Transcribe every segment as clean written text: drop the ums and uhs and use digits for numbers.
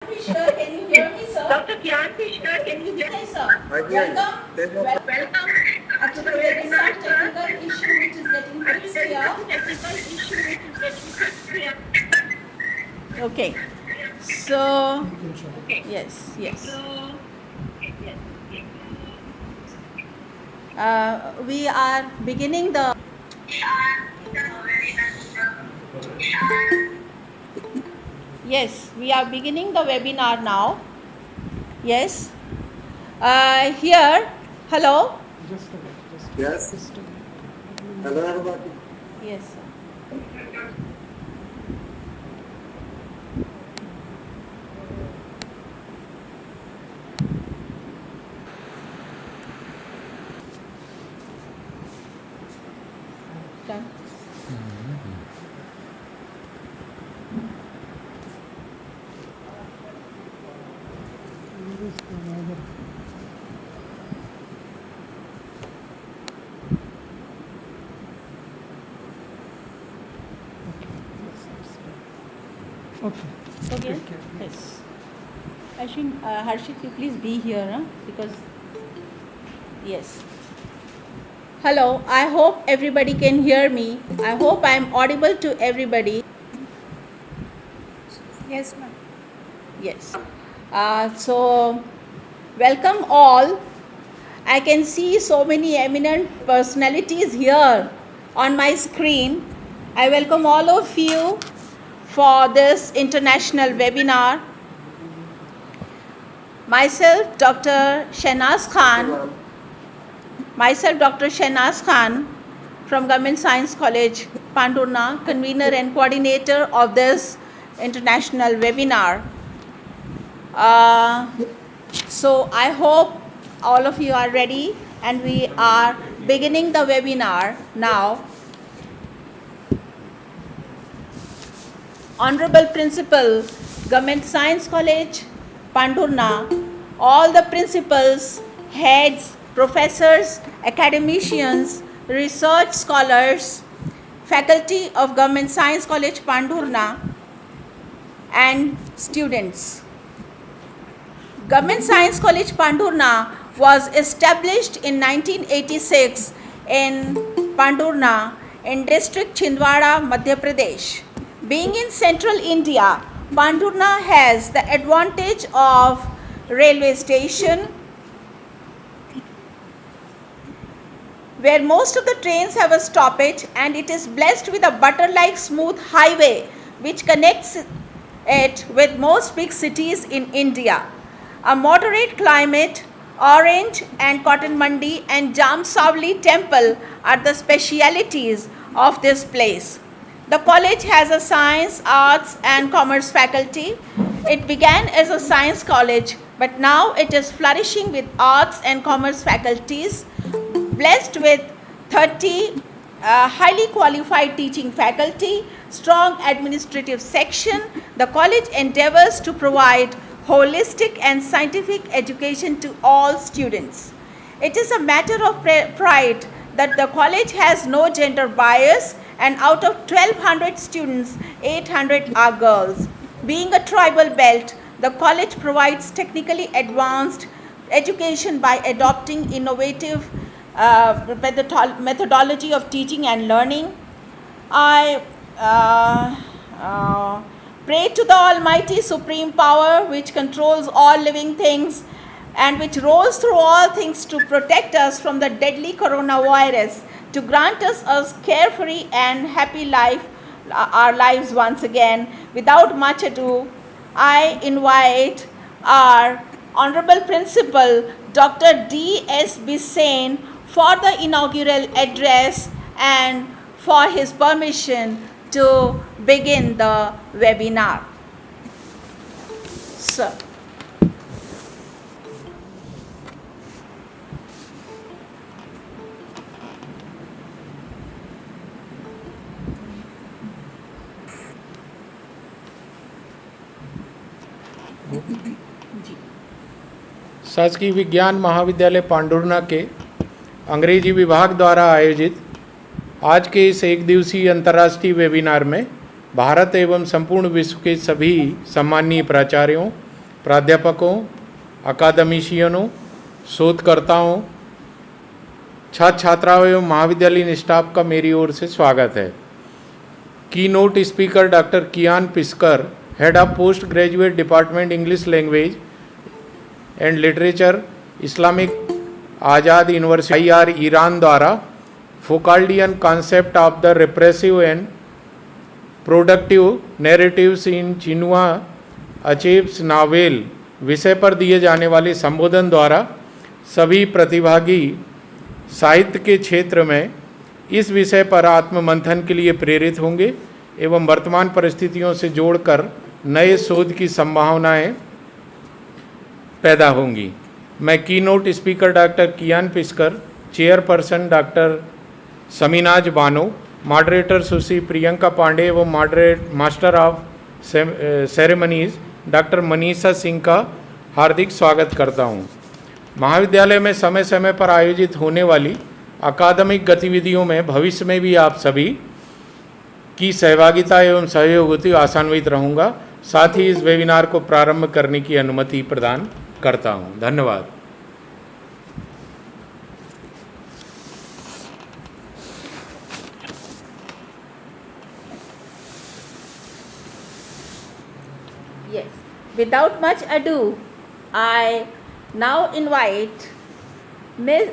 Fishker, can you hear me, sir? Dr. Kian Fishker, can you hear me? Hi, sir. Welcome. Welcome. Actually, there is some technical issue which is getting fixed here. Okay. So, yes. We are beginning the. Yes, we are beginning the webinar now. Yes. Here, hello. Yes. Hello, everybody. Yes, sir. Done. Okay. Yes. Harshit, you please be here, huh? Because yes. Hello. I hope everybody can hear me. I hope I am audible to everybody. Yes, ma'am. Yes. So, welcome all. I can see so many eminent personalities here on my screen. I welcome all of you for this international webinar. Myself, Dr. Shehnaz Khan, from Government Science College, Pandurna, convener and coordinator of this international webinar. So I hope all of you are ready, and we are beginning the webinar now. Honorable Principal, Government Science College, Pandurna, all the principals, heads, professors, academicians, research scholars, faculty of Government Science College, Pandurna, and students. Government Science College, Pandurna was established in 1986 in Pandurna in district Chhindwara, Madhya Pradesh. Being in central India, Pandurna has the advantage of railway station, where most of the trains have a stoppage, and it is blessed with a butter-like smooth highway which connects it with most big cities in India. A moderate climate, orange and cotton mandi and Jamsavli temple are the specialities of this place. The college has a science, arts and commerce faculty. It began as a science college, but now it is flourishing with arts and commerce faculties, blessed with 30 highly qualified teaching faculty, strong administrative section. The college endeavors to provide holistic and scientific education to all students. It is a matter of pride that the college has no gender bias, and out of 1200 students, 800 are girls. Being a tribal belt, the college provides technically advanced education by adopting innovative methodology of teaching and learning. I pray to the Almighty Supreme Power which controls all living things and which rolls through all things to protect us from the deadly coronavirus, to grant us a carefree and happy life, our lives once again. Without much ado, I invite our Honorable Principal, Dr. D.S. Bisain, for the inaugural address and for his permission to begin the webinar. Sir. शासकीय विज्ञान महाविद्यालय पांडुरना के अंग्रेजी विभाग द्वारा आयोजित आज के इस एक दिवसीय अंतर्राष्ट्रीय वेबिनार में भारत एवं संपूर्ण विश्व के सभी सम्माननीय प्राचार्यों, प्राध्यापकों, अकादमिशियनों, शोधकर्ताओं, छात्र छात्राओं एवं महाविद्यालयीन स्टाफ का मेरी ओर से स्वागत है। Keynote speaker doctor Kian Pishkar, head of post graduate department English language and literature, Islamic Azad university IR Iran द्वारा Foucauldian concept of the repressive and productive narratives in Chinua Achebe's novel विषय पर दिए जाने वाले संबोधन द्वारा सभी प्रतिभागी साहित्य के क्षेत्र में इस विषय पर आत्ममंथन के लिए प्रेरित होंगे एवं वर्तमान परिस्थितियों से जोड़कर नए शोध की संभावनाएं पैदा होंगी। मैं की note speaker doctor Kian Piskar, chairperson doctor समीनाज Bano, moderator सुश्री प्रियंका पांडे एवं master of ceremonies doctor Manisha Singh का हार्दिक स्वागत करता हूं। महाविद्यालय में समय समय पर आयोजित होने वाली अकादमिक गतिविधियों में भविष्य में भी आप सभी की सहभागिता एवं सहयोग हेतु आशान्वित रहूँगा। साथ ही इस वेबिनार को प्रारंभ करने की अनुमति प्रदान करता हूँ। धन्यवाद। Yes. Without much ado, I now invite Miss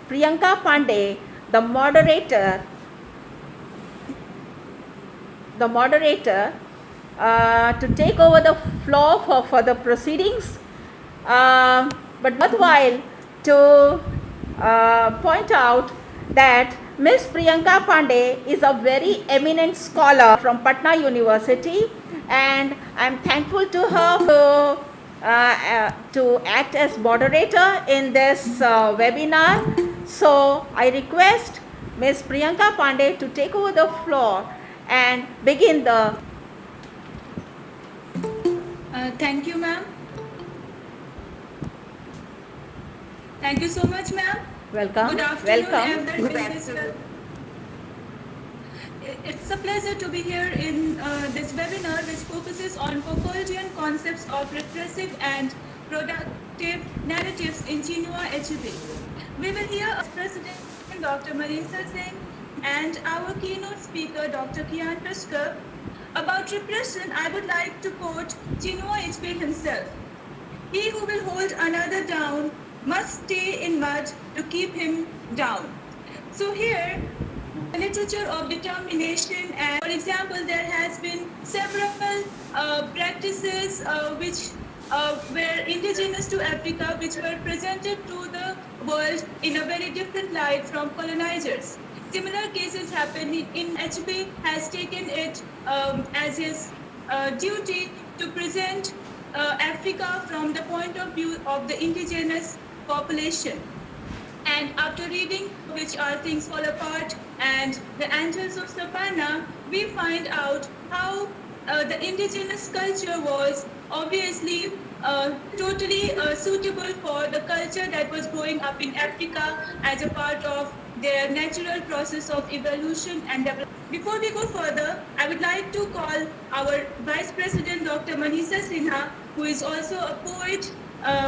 Priyanka Pandey, the moderator, to take over the floor for further proceedings. But worthwhile to point out that Miss Priyanka Pandey is a very eminent scholar from Patna University, and I'm thankful to her to act as moderator in this webinar. So I request Ms. Priyanka Pandey to take over the floor and begin the. Thank you, ma'am. Thank you so much, ma'am. Welcome. Good afternoon, Welcome. everyone. It's a pleasure to be here in this webinar, which focuses on Foucauldian concepts of repressive and productive narratives in Chinua Achebe. We will hear as President Dr. Mनीषा Singh and our keynote speaker Dr. Kian Piskar. About repression, I would like to quote Chinua Achebe himself. He who will hold another down must stay in mud to keep him down. So here, the literature of determination, and for example, there has been several practices which were indigenous to Africa, which were presented to the world in a very different light from colonizers. Similar cases happen in Achebe has taken it as his duty to present Africa from the point of view of the indigenous population. And after reading Which Are Things Fall Apart and The Angels of Savannah, we find out how the indigenous culture was obviously totally suitable for the culture that was growing up in Africa as a part of their natural process of evolution and development. Before we go further, I would like to call our Vice President Dr. Mनीषा Sinha, who is also a poet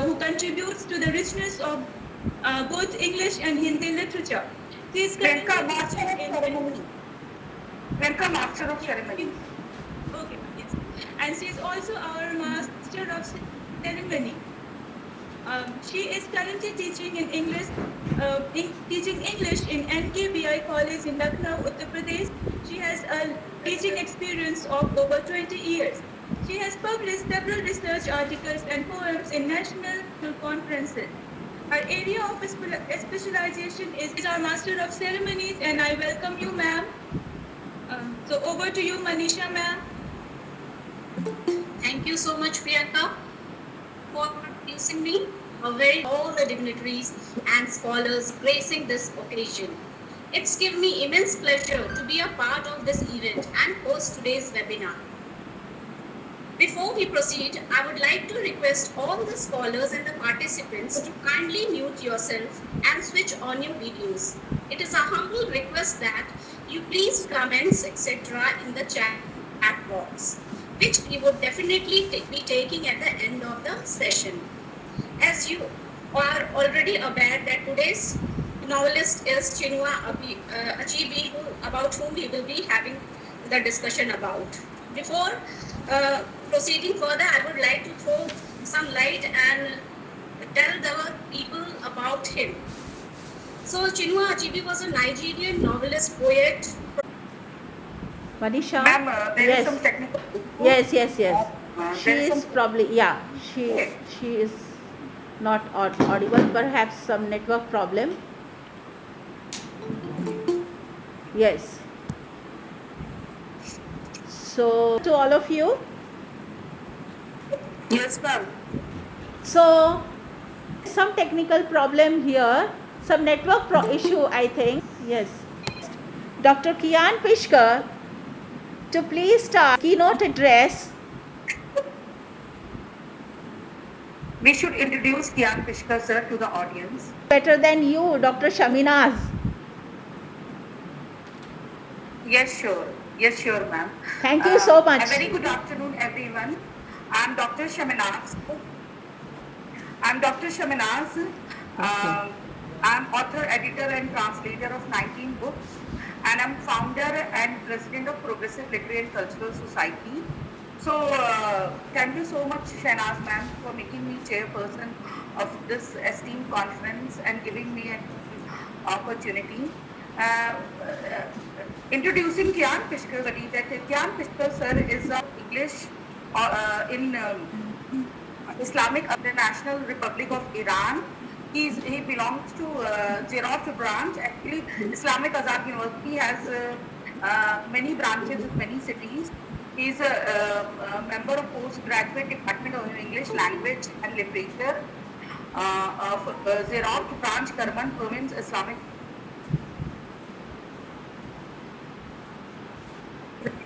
who contributes to the richness of both English and Hindi literature. She is Welcome, Master of Ceremony. Welcome, Master of Ceremony. Okay, yes. And she is also our Master of Ceremony. She is currently teaching in English, in NKBI College in Lucknow, Uttar Pradesh. She has a teaching experience of over 20 years. She has published several research articles and poems in national conferences. Her area of specialization is our Master of Ceremonies, and I welcome you, ma'am. So over to you, Manisha, ma'am. Thank you so much, Priyanka, for introducing me. A very all the dignitaries and scholars gracing this occasion. It's given me immense pleasure to be a part of this event and host today's webinar. Before we proceed, I would like to request all the scholars and the participants to kindly mute yourself and switch on your videos. It is a humble request that you please comments etc. in the chat box. which we would definitely be taking at the end of the session. As you are already aware that today's novelist is Chinua Achebe, about whom we will be having the discussion about. Before proceeding further, I would like to throw some light and tell the people about him. So Chinua Achebe was a Nigerian novelist, poet. Manisha? Ma'am, there is Yes. some technical. Yes, yes, yes. She there is is some- probably, yeah, she is not audible, perhaps some network problem. Yes. So, to all of you, Yes, ma'am. so some technical problem here, some network issue, I think. Yes. Dr. Kian Pishkar to please start keynote address. We should introduce Kian Pishkar sir to the audience. Better than you, Dr. Shaminaz. Yes, sure. Yes, sure, ma'am. Thank you so much. A very good afternoon, everyone. I'm Dr. Shaminaz. I'm Dr. Shaminaz. I'm author, editor, and translator of 19 books, and I'm founder and president of Progressive Literary and Cultural Society. So, thank you so much, Shahnaz ma'am, for making me chairperson of this esteemed conference and giving me an opportunity. Introducing Kian Pishkar, that Kian Pishkar sir is an English in Islamic National Republic of Iran. He belongs to Zerat branch. Actually, Islamic Azad University has many branches in many cities. He is a member of postgraduate department of English language and literature of Zerat branch, Kerman province, Islamic.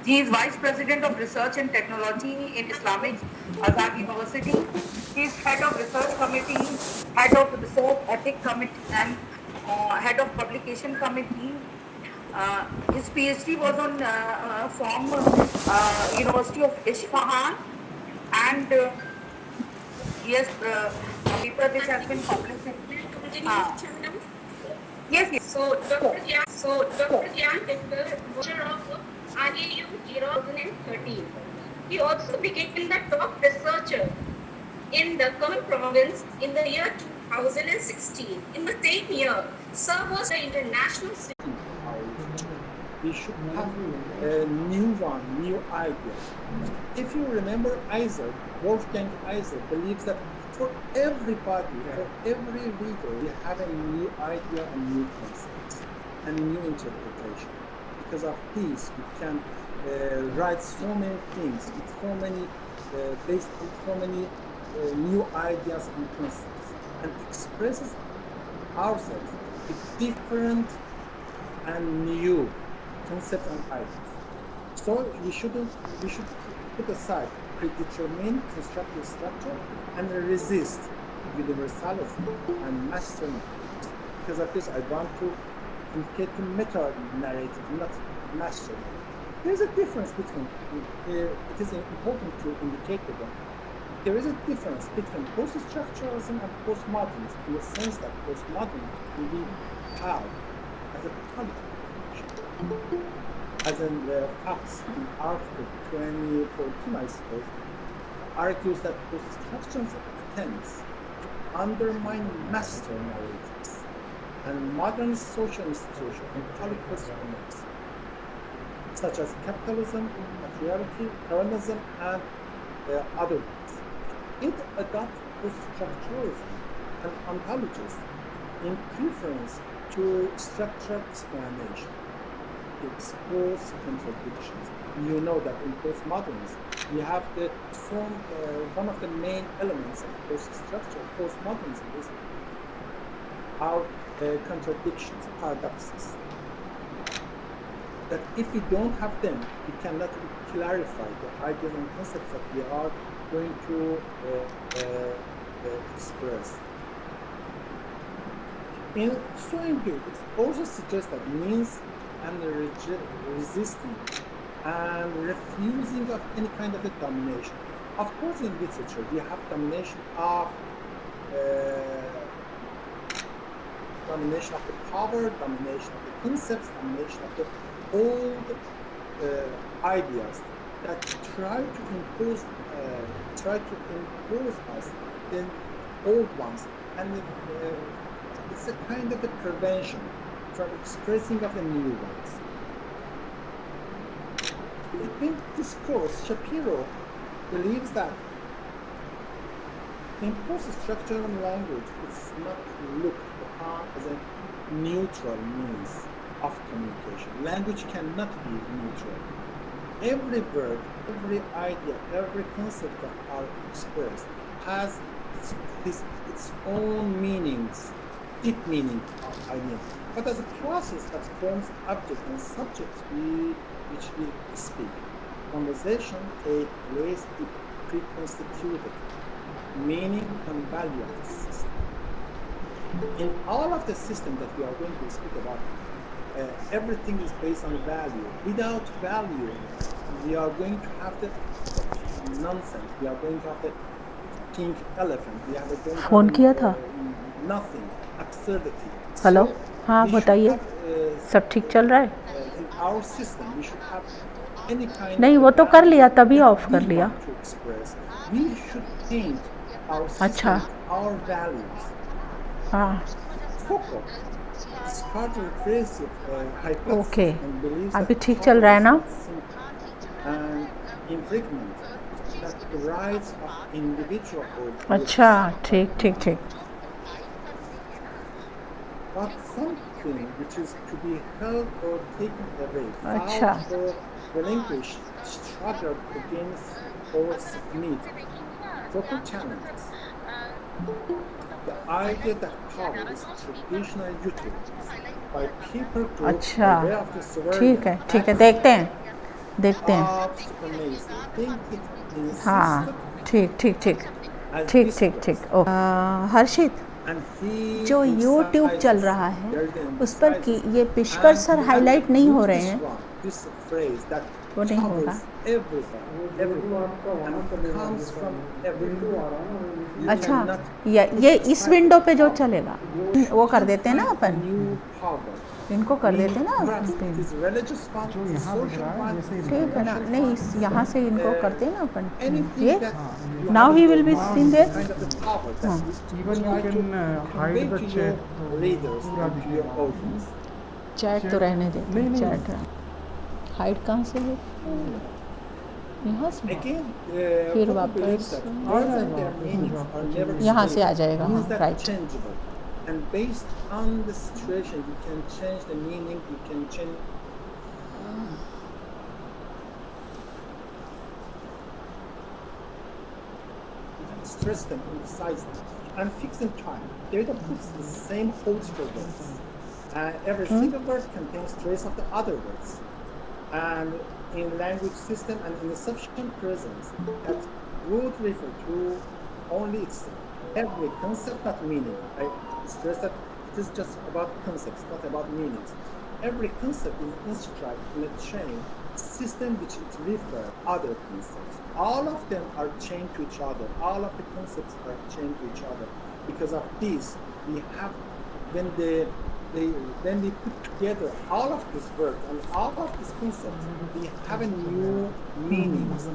He is Vice President of Research and Technology in Islamic Azad University. He is Head of Research Committee, Head of Research Ethics Committee, and Head of Publication Committee. His PhD was on from University of Isfahan, and yes, a paper which has been published. Yes. So Dr. Kian Pishkar, author of RAU 2013. He also became the top researcher in the Kerman province in the year 2016. In the same year, Sir was the international. We should have new ideas. If you remember Isaac, Wolfgang Isaac believes that for everybody, for every reader, we have a new idea and new concepts and new interpretation. Because of this, we can write so many things with so many new ideas and concepts, and expresses ourselves with different and new concepts and ideas. So we should put aside predetermined constructive structure and resist universalism and master narratives. Because of this, I want to indicate the meta narrative, not master narrative. There is a difference between. It is important to indicate to them. There is a difference between post-structuralism and postmodernism, in the sense that postmodernism can be held as a totality. As in the Fox in Article 2014, I suppose, argues that post-structuralism attempts to undermine master narratives and modern social institutions and political frameworks, such as capitalism, patriarchy, colonialism, and other ones. It adopts post-structuralism and ontologies in preference to structural explanation. It explores contradictions. You know that in postmodernism, you have the form, one of the main elements of post-structural postmodernism is our contradictions, paradoxes. That if we don't have them, we cannot clarify the ideas and concepts that we are going to express. In so doing, it also suggests that means and resisting and refusing of any kind of a domination. Of course, in literature, we have uh, domination of the power, domination of the concepts, domination of the old ideas that try to impose us the old ones, and it's a kind of a prevention from expressing of the new ones. In this course, Shapiro believes that impose structure and language is not looked upon as a neutral means of communication. Language cannot be neutral. Every word, every idea, every concept that are expressed has its own meanings, deep meaning of idea. But as a process that forms object and subject which we speak, conversation take place with pre-constituted meaning and value of the system. In all of the system that we are going to speak about, everything is based on value. Without value, we are going to have the nonsense. We are going to have the pink elephant. We are going to phone किया था? nothing, absurdity. Hello, So हाँ we should बताइए, have, सब ठीक चल रहा है? in our system, we should have any kind नहीं, of वो तो कर value लिया, तभी that ऑफ we कर लिया. want to express. We should paint our अच्छा. system with our values. हाँ, Foucault discards repressive hypothesis okay. and believes अभी that ठीक चल रहा है ना? power is simple and infrequent, that the rights of individual or groups अच्छा, are ठीक ठीक ठीक. but something which is to be held or taken away, अच्छा. fought or relinquished, struggled against or submit. Foucault challenges the idea that power is traditionally utilized by people groups अच्छा, by way of the ठीक है, sovereign ठीक है, acts देखते हैं, देखते हैं. of supremacy. Think it हाँ, insisted ठीक ठीक ठीक as ठीक this ठीक was, ठीक. ओ, हर्षित, and he जो यूट्यूब चल emphasizes, रहा है there is the उस पर कि emphasizes, ये पिशकर and सर he हाईलाइट नहीं हो use रहे this हैं, one, this phrase that वो नहीं होगा. covers everyone, and comes from everywhere. You अच्छा, cannot ये put इस aside विंडो पे जो power. चलेगा You वो कर can देते हैं ना find अपन, new power. इनको कर We देते हैं ना grasp upon. it is religious one, it is social one, it is ठीक है ना? financial नहीं, one, यहाँ से इनको uh, करते हैं ना अपन. anything ये that you now have he in will your be mind seen is there. kind of the power that you Even you try can to hide convey the to chat. your readers and to your audience. Chat तो रहने देते हैं, नहीं, chat hide कहाँ से है? यहाँ से. Again, फिर Foucault believes वापस that words and their meanings are never यहाँ से आ stable, जाएगा. means हाँ, that right. changeable. And based on the situation, you can change the meaning, you can change. Stress them, emphasize them, and fix them time. Data puts the same holds for words. Every single word contains trace of the other words. And in language system and in the sufficient presence that would refer to only itself. Every concept, not meaning. I stress that it is just about concepts, not about meanings. Every concept is inscribed in a chain system which it refers other concepts. All of them are chained to each other. All of the concepts are chained to each other. Because of this, we have when we put together all of these words and all of these concepts, we have a new meanings,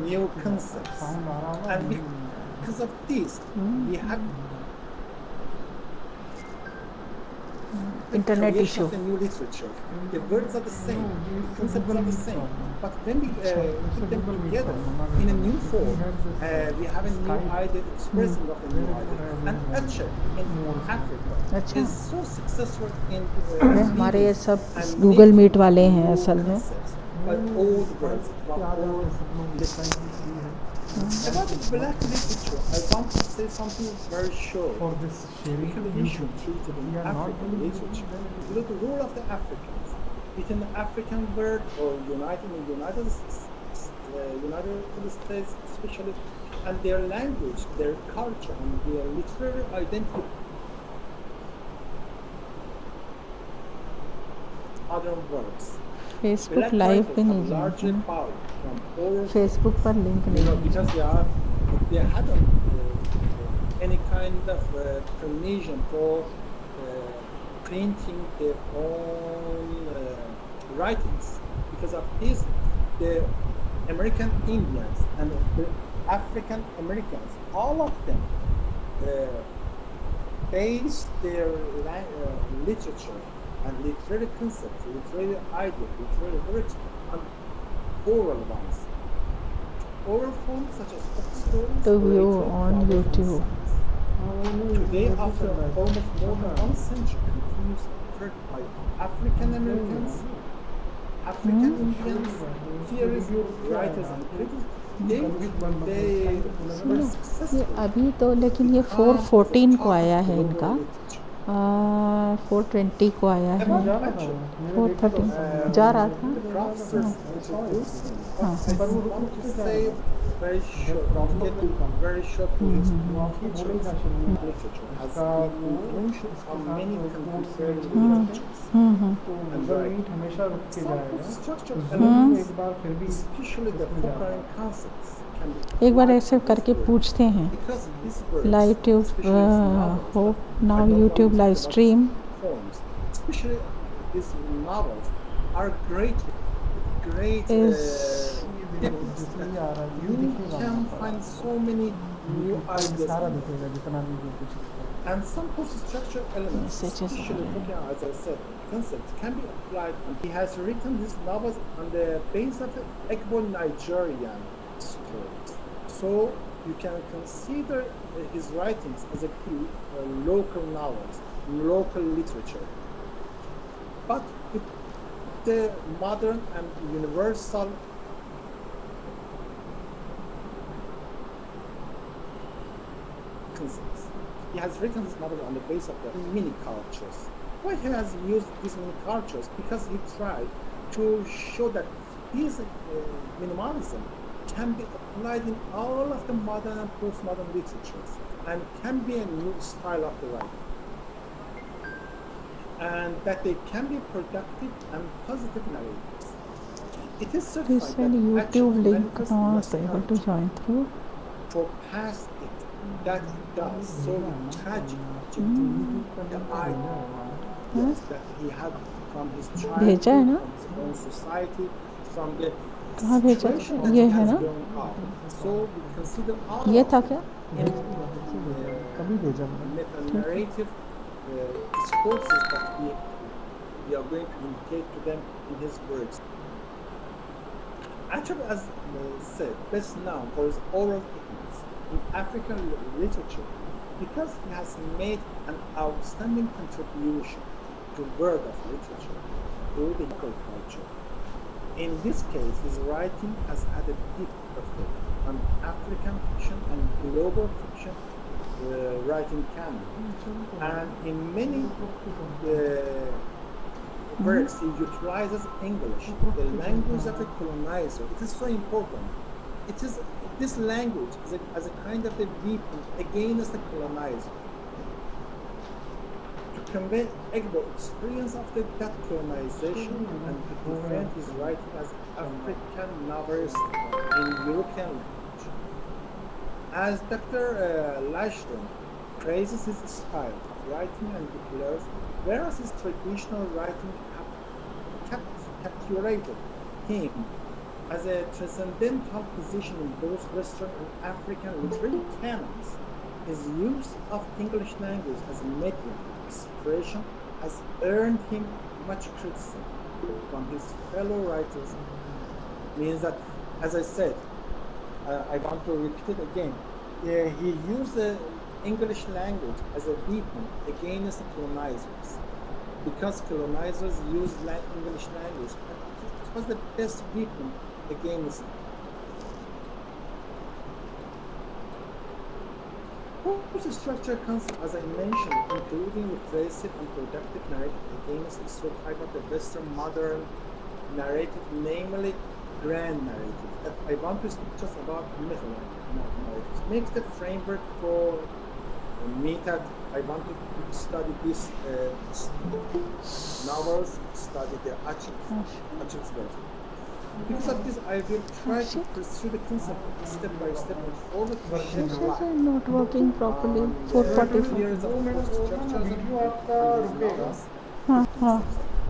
new concepts, and because of this, we have the Internet creation issue. of the new literature. The words are the same, the concepts are the same, but when we put them together in a new form, we have a new idea expressing of the new idea. And Achebe in Africa अच्छा. is so successful in अरे हमारे ये सब and Google making meet वाले हैं new असल में. concepts by old words, by old literature. About the black literature, I want to say something very short. For this sharing, Issue treated in we are not African only literature. Look at the role of the Africans within the African world or united in the United States especially, and their language, their culture, and their literary identity. Other words. Facebook Black live writers पे have नहीं जाना largely था, borrowed from oral Facebook पर link नहीं है। because they hadn't any kind of permission for printing their own writings. Because of this, the American Indians and the African Americans, all of them, uh, based their literature and literary concepts, literary ideas, literary lyrics on oral ones. Oral forms such as folk stories, To view poetry, on proverbs, and YouTube. songs. Today, after almost more than 1 century continuous effort by African Americans, African Indians, theorists, writers, and critics, they were सुनो, ये successful अभी तो लेकिन ये become the 414 को top आया of है global इनका, literature. 420 को आया है, About Achebe, 413 जा रहा था। the professors introduced him, हाँ, but I want to say very short, to get very short to his teachings. Literature has been influential on many contemporary literatures and writings. Some structural elements, especially the Foucauldian concepts, can be एक बार applied ऐसे to करके this work. पूछते हैं, Because these works, live tube especially his novels, हो but now I don't YouTube want to live talk about stream, his poems, especially these novels, are great is depths that you can find so many new ideas in them. And some post-structural elements, Messages especially are- talking, as I said, concepts can be applied. And he has written these novels on the basis of the Igbo Nigerian stories. So you can consider his writings as a local novels, local literature. But with the modern and universal concepts. He has written this novel on the basis of the mini cultures. Why he has used these mini cultures? Because he tried to show that this minimalism can be applied in all of the modern and postmodern literatures and can be a new style of the writing. And that they can be productive and positive narratives. It is he certified said that YouTube action link manifests not able to masculinity join through. for past it that it does so tragic the idea yes, that he had from his भेजा है childhood, ना? from his own society, from the कहाँ भेजा? situation that ये he है has ना? grown up. So we consider all ये of था them क्या? in meta-narrative discourses that we are going to indicate to them in his works. Achebe, as said, best known for his oral techniques in African literature because he has made an outstanding contribution to world of literature through the local culture. In this case, his writing has had a deep effect on African fiction and global fiction writing canon. And in many works, he utilizes English, the language of the colonizer. It is so important. It is this language as a kind of a weapon against the colonizer to convey Igbo experience of that colonization and to defend his writing as African novelist in European language. As Dr. Lashton praises his style of writing and declares, whereas his traditional writing captivated him as a transcendental position in both Western and African literary canons, his use of English language as a medium of expression has earned him much criticism from his fellow writers. Means that, as I said, I want to repeat it again. He used the English language as a weapon against the colonizers, because colonizers used English language, and it was the best weapon against them. Whose structure concept, as I mentioned, including repressive and productive narrative against the stereotype of the Western modern narrative, namely grand narrative, that I want to speak just about meta narratives, makes the framework for me that I wanted to study this novels, study the Achebe's work. Because of this, I will try to pursue the concept step by step in order to shed light not working properly. on the 4:45. years of structures and his novels. हाँ हाँ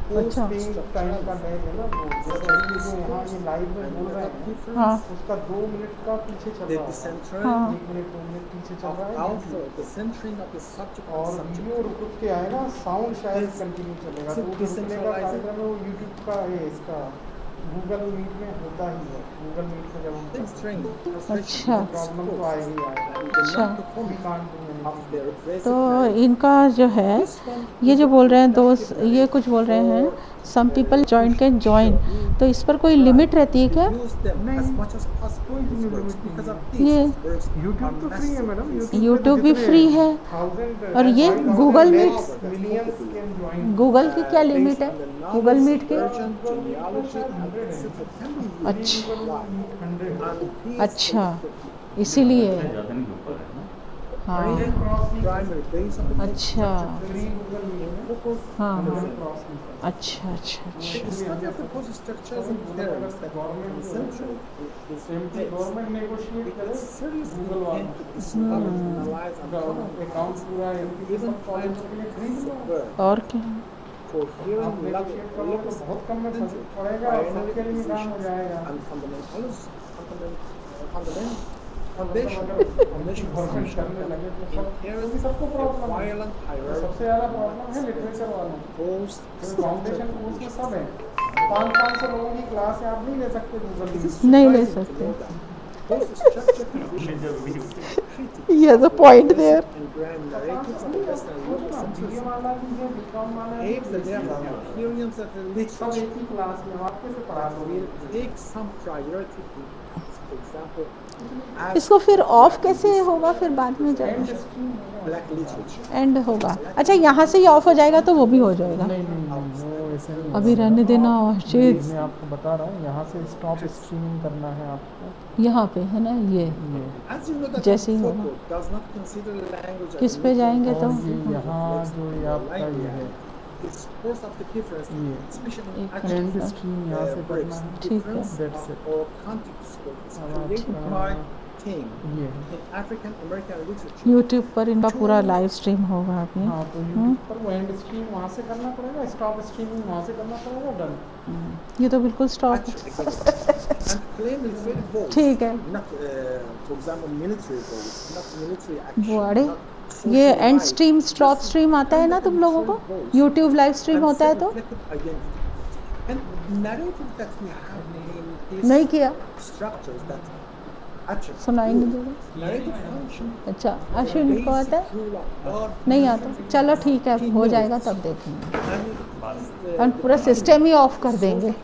अच्छा time का bag है ना वो जैसे अभी जो यहाँ ये लाइव में बोल रहे हैं हाँ उसका 2 मिनट का पीछे चल The रहा है centering हाँ 1 मिनट 2 मिनट पीछे चल of रहा है author, the centering of the subject and और subject. वीडियो रुक रुक के आएगा साउंड शायद This- कंटिन्यू चलेगा so तो वो जो रुकने का decentralizing- कार्यक्रम है वो यूट्यूब का ये इसका गूगल मीट में होता ही है गूगल मीट में जब हम The string, अच्छा। प्रॉब्लम तो आएगी आएगा and the अच्छा। non-performance of the repressive तो narrative. इनका जो है This one ये is जो a बोल रहे हैं productive दोस्त ये कुछ बोल रहे हैं for, some people join can join तो इस पर कोई लिमिट रहती है क्या use them as much as possible in his works. Because of ये these works यूट्यूब तो फ्री है मैडम यूट्यूब भी फ्री है और ये Google Meet millions can join Google की क्या लिमिट है गूगल मीट के अच्छा अच्छा इसीलिए हाँ अच्छा हाँ हाँ अच्छा अच्छा अच्छा गवर्नमेंट नेगोशिएट करे गूगल अकाउंट पूरा एजुकेशन कॉलेज के लिए खरीद लो और क्या आप नेगोशिएट करो तो बहुत कम में पड़ेगा और सबके लिए काम हो जाएगा सबको प्रॉब्लम सबसे ज़्यादा प्रॉब्लम है लिटरेचर वालों को फाउंडेशन कोर्स में सब है 500 लोगों की क्लास है आप नहीं ले सकते गूगल में नहीं ले सकते ये तो पॉइंट देयर सब एक ही क्लास में आप कैसे पढ़ा लोगे इसको फिर ऑफ कैसे होगा फिर बाद में जब एंड होगा अच्छा यहाँ से ही ऑफ हो जाएगा तो वो भी हो जाएगा नहीं वो ऐसे नहीं अभी रहने देना अर्चित मैं आपको बता रहा हूँ यहाँ से स्टॉप स्ट्रीमिंग करना है आपको यहाँ पे है ना ये जैसे ही होगा किस पे जाएंगे तो और ये यहाँ जो ये आपका ये है एंड स्ट्रीम यहाँ से करना है ठीक है दैट्स इट ये यूट्यूब पर इनका पूरा लाइव स्ट्रीम होगा अभी हाँ तो यूट्यूब पर वो एंड स्ट्रीम वहाँ से करना पड़ेगा स्टॉप स्ट्रीमिंग वहाँ से करना पड़ेगा डन ये तो बिल्कुल स्टॉप ठीक है वो अरे ये एंड स्ट्रीम स्टॉप स्ट्रीम आता है ना तुम लोगों को यूट्यूब लाइव स्ट्रीम होता है तो नहीं किया सुनाई नहीं देगा अच्छा अश्विन को आता है नहीं आता चलो ठीक है हो जाएगा तब देखेंगे और पूरा सिस्टम ही ऑफ कर देंगे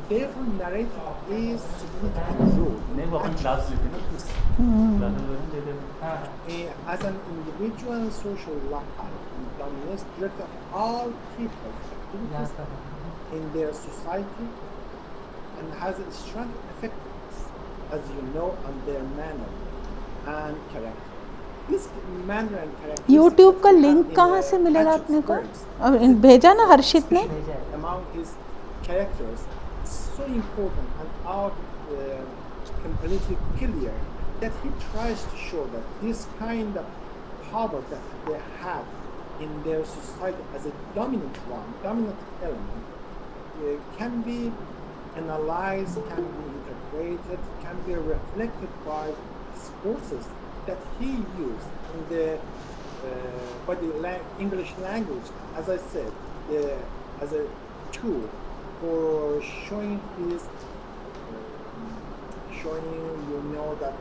Therefore, narrative is significant role as an individual and social life and dominates direct of all people's activities in their society and has a strong effect, as you know, on their manner and character. This manner and character. YouTube का link कहाँ से मिलेगा अपने को और भेजा ना हर्षित ने among his characters is so important and completely clear that he tries to show that this kind of power that they have in their society as a dominant element can be analyzed, can be interpreted, can be reflected by discourses that he used in the by the English language, as I said, as a tool for showing his that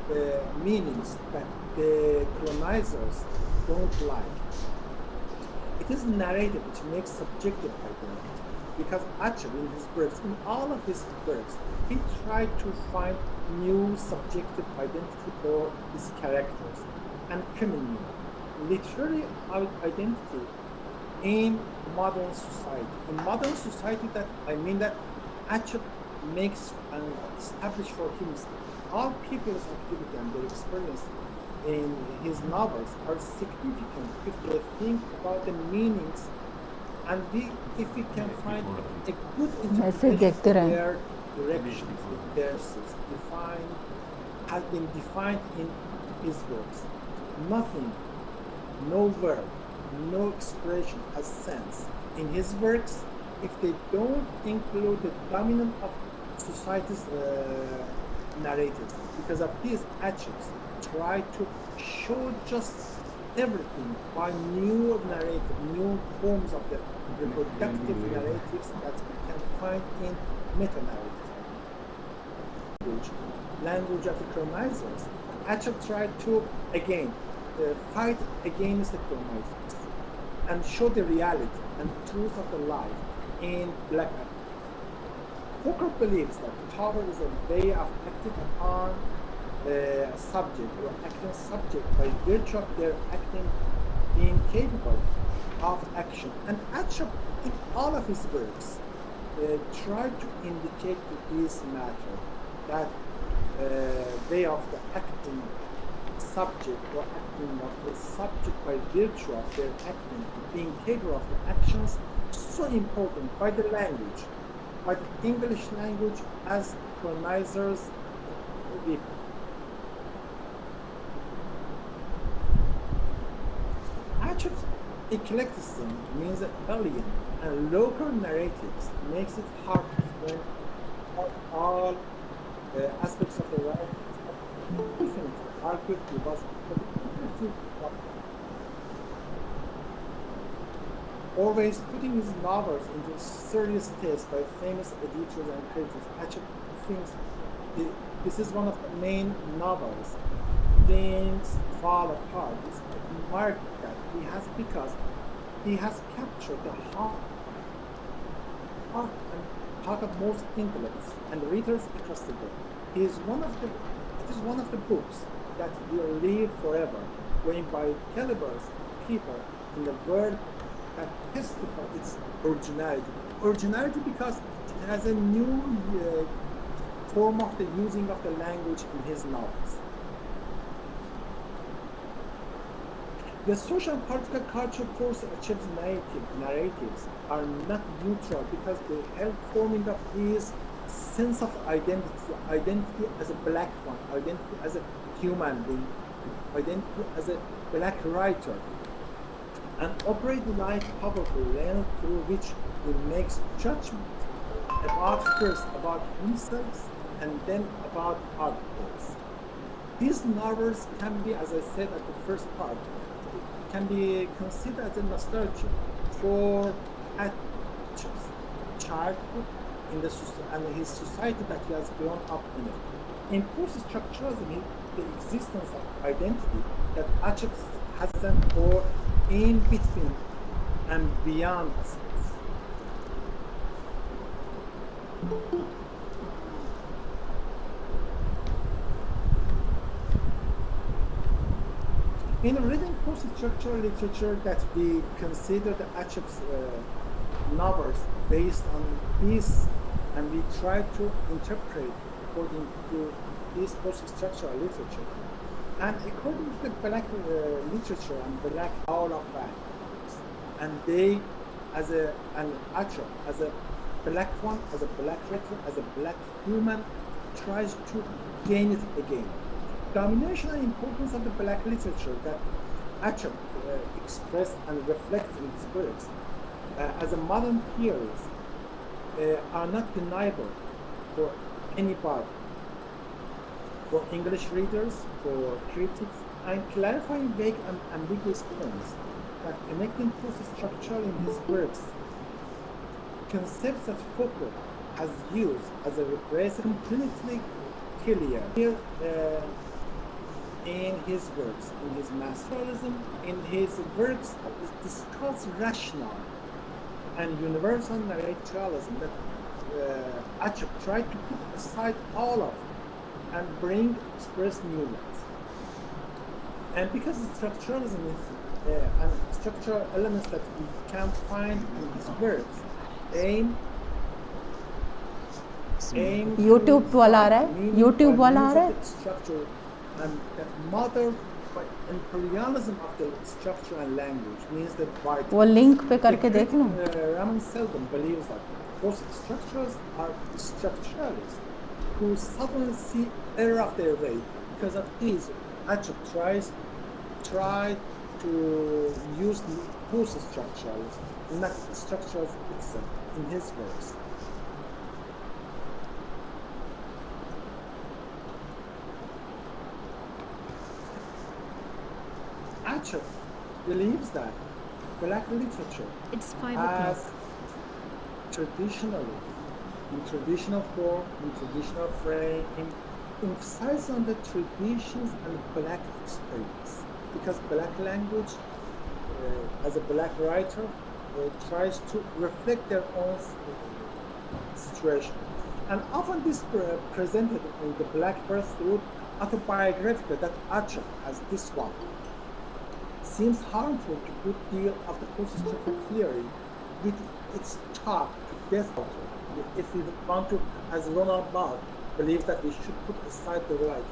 the meanings that the colonizers don't like. It is narrative which makes subjective identity, because actually in his works, in all of his works, he tried to find new subjective identity for his characters and community. Literary identity in modern society. In modern society, that I mean that makes and establish for himself. All people's activity and their experience in his novels are significant if they think about the meanings and if we can find a good ऐसे interpretation देखते of रहें। their directions, their has been defined in his works. Nothing, no word, no expression has sense in his works if they don't include the dominant of society's narratives. Because of these Achebe try to show just everything by new narrative, new forms of the reproductive narratives that we can find in meta-narratives. Language of the colonizers. Achebe tried to, again, fight against the colonizers and show the reality and the truth of the life in Black Africa. Foucault believes that power is a way of acting upon a subject or acting subject by virtue of their acting being capable of action. And Achebe, in all of his works, tried to indicate to this matter that way of the acting subject or acting of the subject by virtue of their acting, being capable of the actions, so important by the language, by the English language as colonizers people. Achebe's eclecticism means that alien and local narratives makes it hard to explain all aspects of the life. Definitely, arguably was always putting his novels into serious taste by famous editors and critics. Achebe thinks this is one of the main novels. Things fall apart. It's admired that he has because he has captured the heart of most intellects and readers across the world. It is one of the books that will live forever, going by calibers of people in the world that testify its originality. Originality because it has a new form of the using of the language in his novels. The social and political culture force Achebe's narratives are not neutral because they help forming of his sense of identity as a black one, identity as a human being, identity as a black writer, and operate like powerful lens through which he makes judgment about himself and then about others. These novels can be, as I said at the first part, can be considered as a nostalgia for Achebe's childhood in and his society that he has grown up in. In post-structuralism, the existence of identity that Achebe has an or in between and beyond aspects. In reading post-structural literature that we consider the Achebe's novels based on this, and we try to interpret according to this post-structural literature. And according to the black literature and black all of values, and they, as an Achebe, as a black one, as a black writer, as a black human, tries to gain it again. Domination and importance of the black literature that Achebe expressed and reflected in his works as a modern theories are not deniable for anybody, for English readers, for critics, and clarifying vague and ambiguous points that connecting post-structural in his works. Concepts that Foucault has used as a repressive completely clear here in his works, in his masteralism, in his works discuss rational and universal narratorialism that Achebe tried to put aside all of and bring express new ones. And because structuralism is and structural elements that we can find in his works aim aim to YouTube वाला आ रहा find है, meaning YouTube by वाला आ use रहा of है. the structure and that mothered by imperialism of the structure and language means that वो link पे करके देख लूँ. Raman seldom believes that those structures are structuralists who suddenly see error of their way. Because of this, Achebe try to use post-structuralism, not structuralism itself, in his works. Achebe believes that black literature It's 5 has o'clock. traditionally, in traditional form, in traditional frame, emphasize on the traditions and black experience. Because black language, as a black writer, tries to reflect their own situation. And often this presented in the black birthroot autobiographical that Achebe, as this one, seems harmful to good deal of the post-structural theory with its talk to death author. If we want to, as Ronald Barthes believes that we should put aside the writer.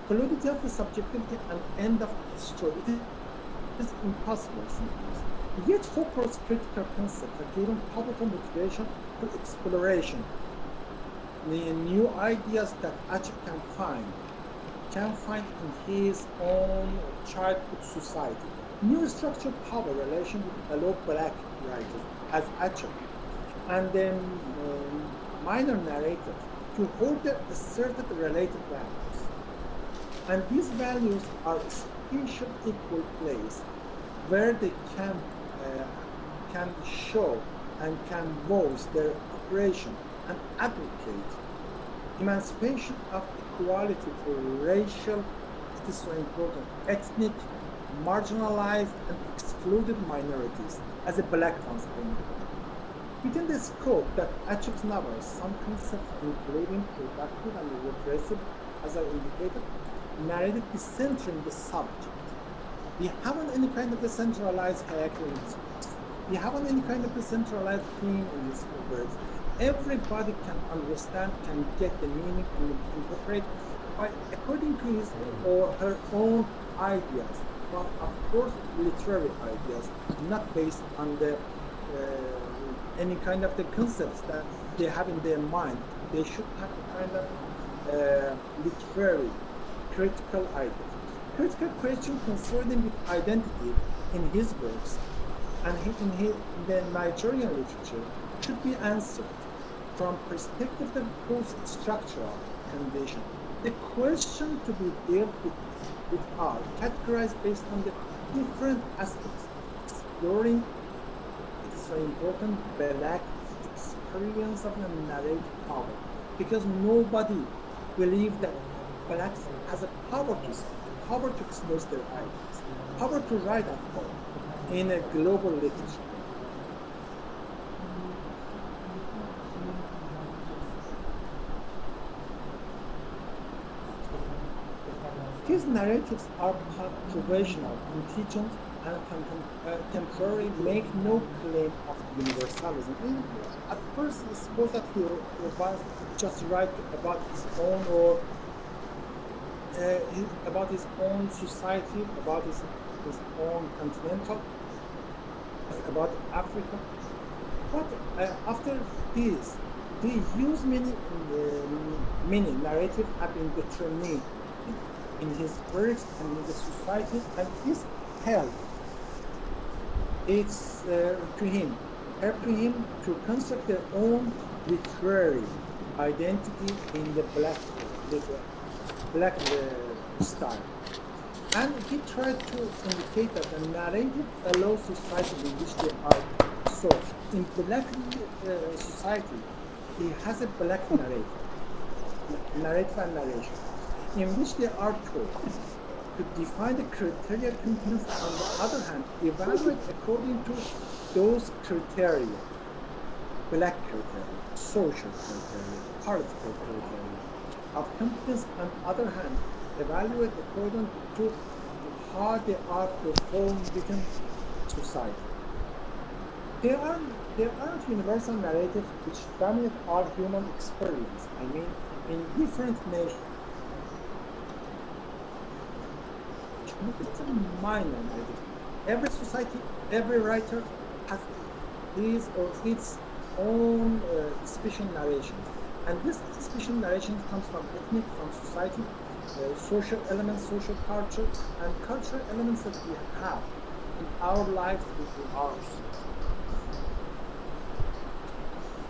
Fluidity of the subjectivity and end of the story, it is impossible sometimes. Yet Foucault's critical concept are given powerful motivation for exploration. The new ideas that Achebe can find in his own childhood society. New structural power relation with fellow black writers as Achebe, and then minor narrators to hold their asserted related values. And these values are spatial equal place where they can show and can voice their operation and advocate emancipation of equality for racial, it is so important, ethnic, marginalized and excluded minorities as a black one's point. Within the scope that Achebe's novels, some concepts including productive and repressive, as I indicated, narrated decentering the subject. We haven't any kind of decentralized character in his works. We haven't any kind of decentralized theme in his works. Everybody can understand, can get the meaning and interpret according to his or her own ideas, but of course literary ideas, not based on the any kind of the concepts that they have in their mind. They should have a kind of literary, critical ideas. Critical question concerning with identity in his works and in the Nigerian literature should be answered from perspective of post-structural condition. The question to be dealt with are categorized based on the different aspects, exploring, it is so important, black experience of the narrative power. Because nobody believes that blacks has a power to speak, power to express their ideas, power to write at all in a global literature. His narratives are provisional, contingent, and temporary, make no claim of universalism. At first, suppose that he was just write about his own or about his own society, about his own continental, about Africa. But after this, they use many narratives have been determined in his works and in the society, and this help help him to construct their own literary identity in the black style. And he tried to indicate that the narrative allows society in which they are. So in black society, he has a black narrative and narration, in which they are told to define the criteria competence, on the other hand, evaluate according to those criteria, black criteria, social criteria, political criteria of competence, on the other hand, evaluate according to how they are performed within society. They are There aren't universal narratives which dominate our human experience. I mean, in different nations, it's a minor narrative. Every society, every writer has his or its own special narrations. And this special narration comes from ethnic, from society, social elements, social culture, and cultural elements that we have in our lives with ours.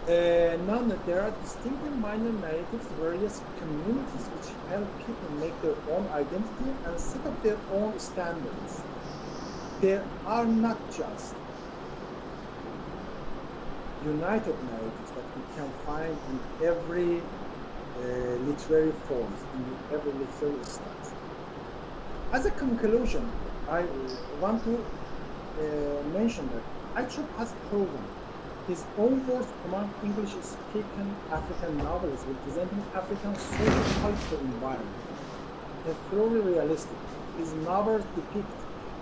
None, there are distinctly minor narratives, various communities which help people make their own identity and set up their own standards. They are not just united narratives that we can find in every literary forms, in every literary style. As a conclusion, I want to mention that Achebe has proven his own worth among English-speaking African novelists representing African social cultural environment. They're thoroughly realistic. His novels depict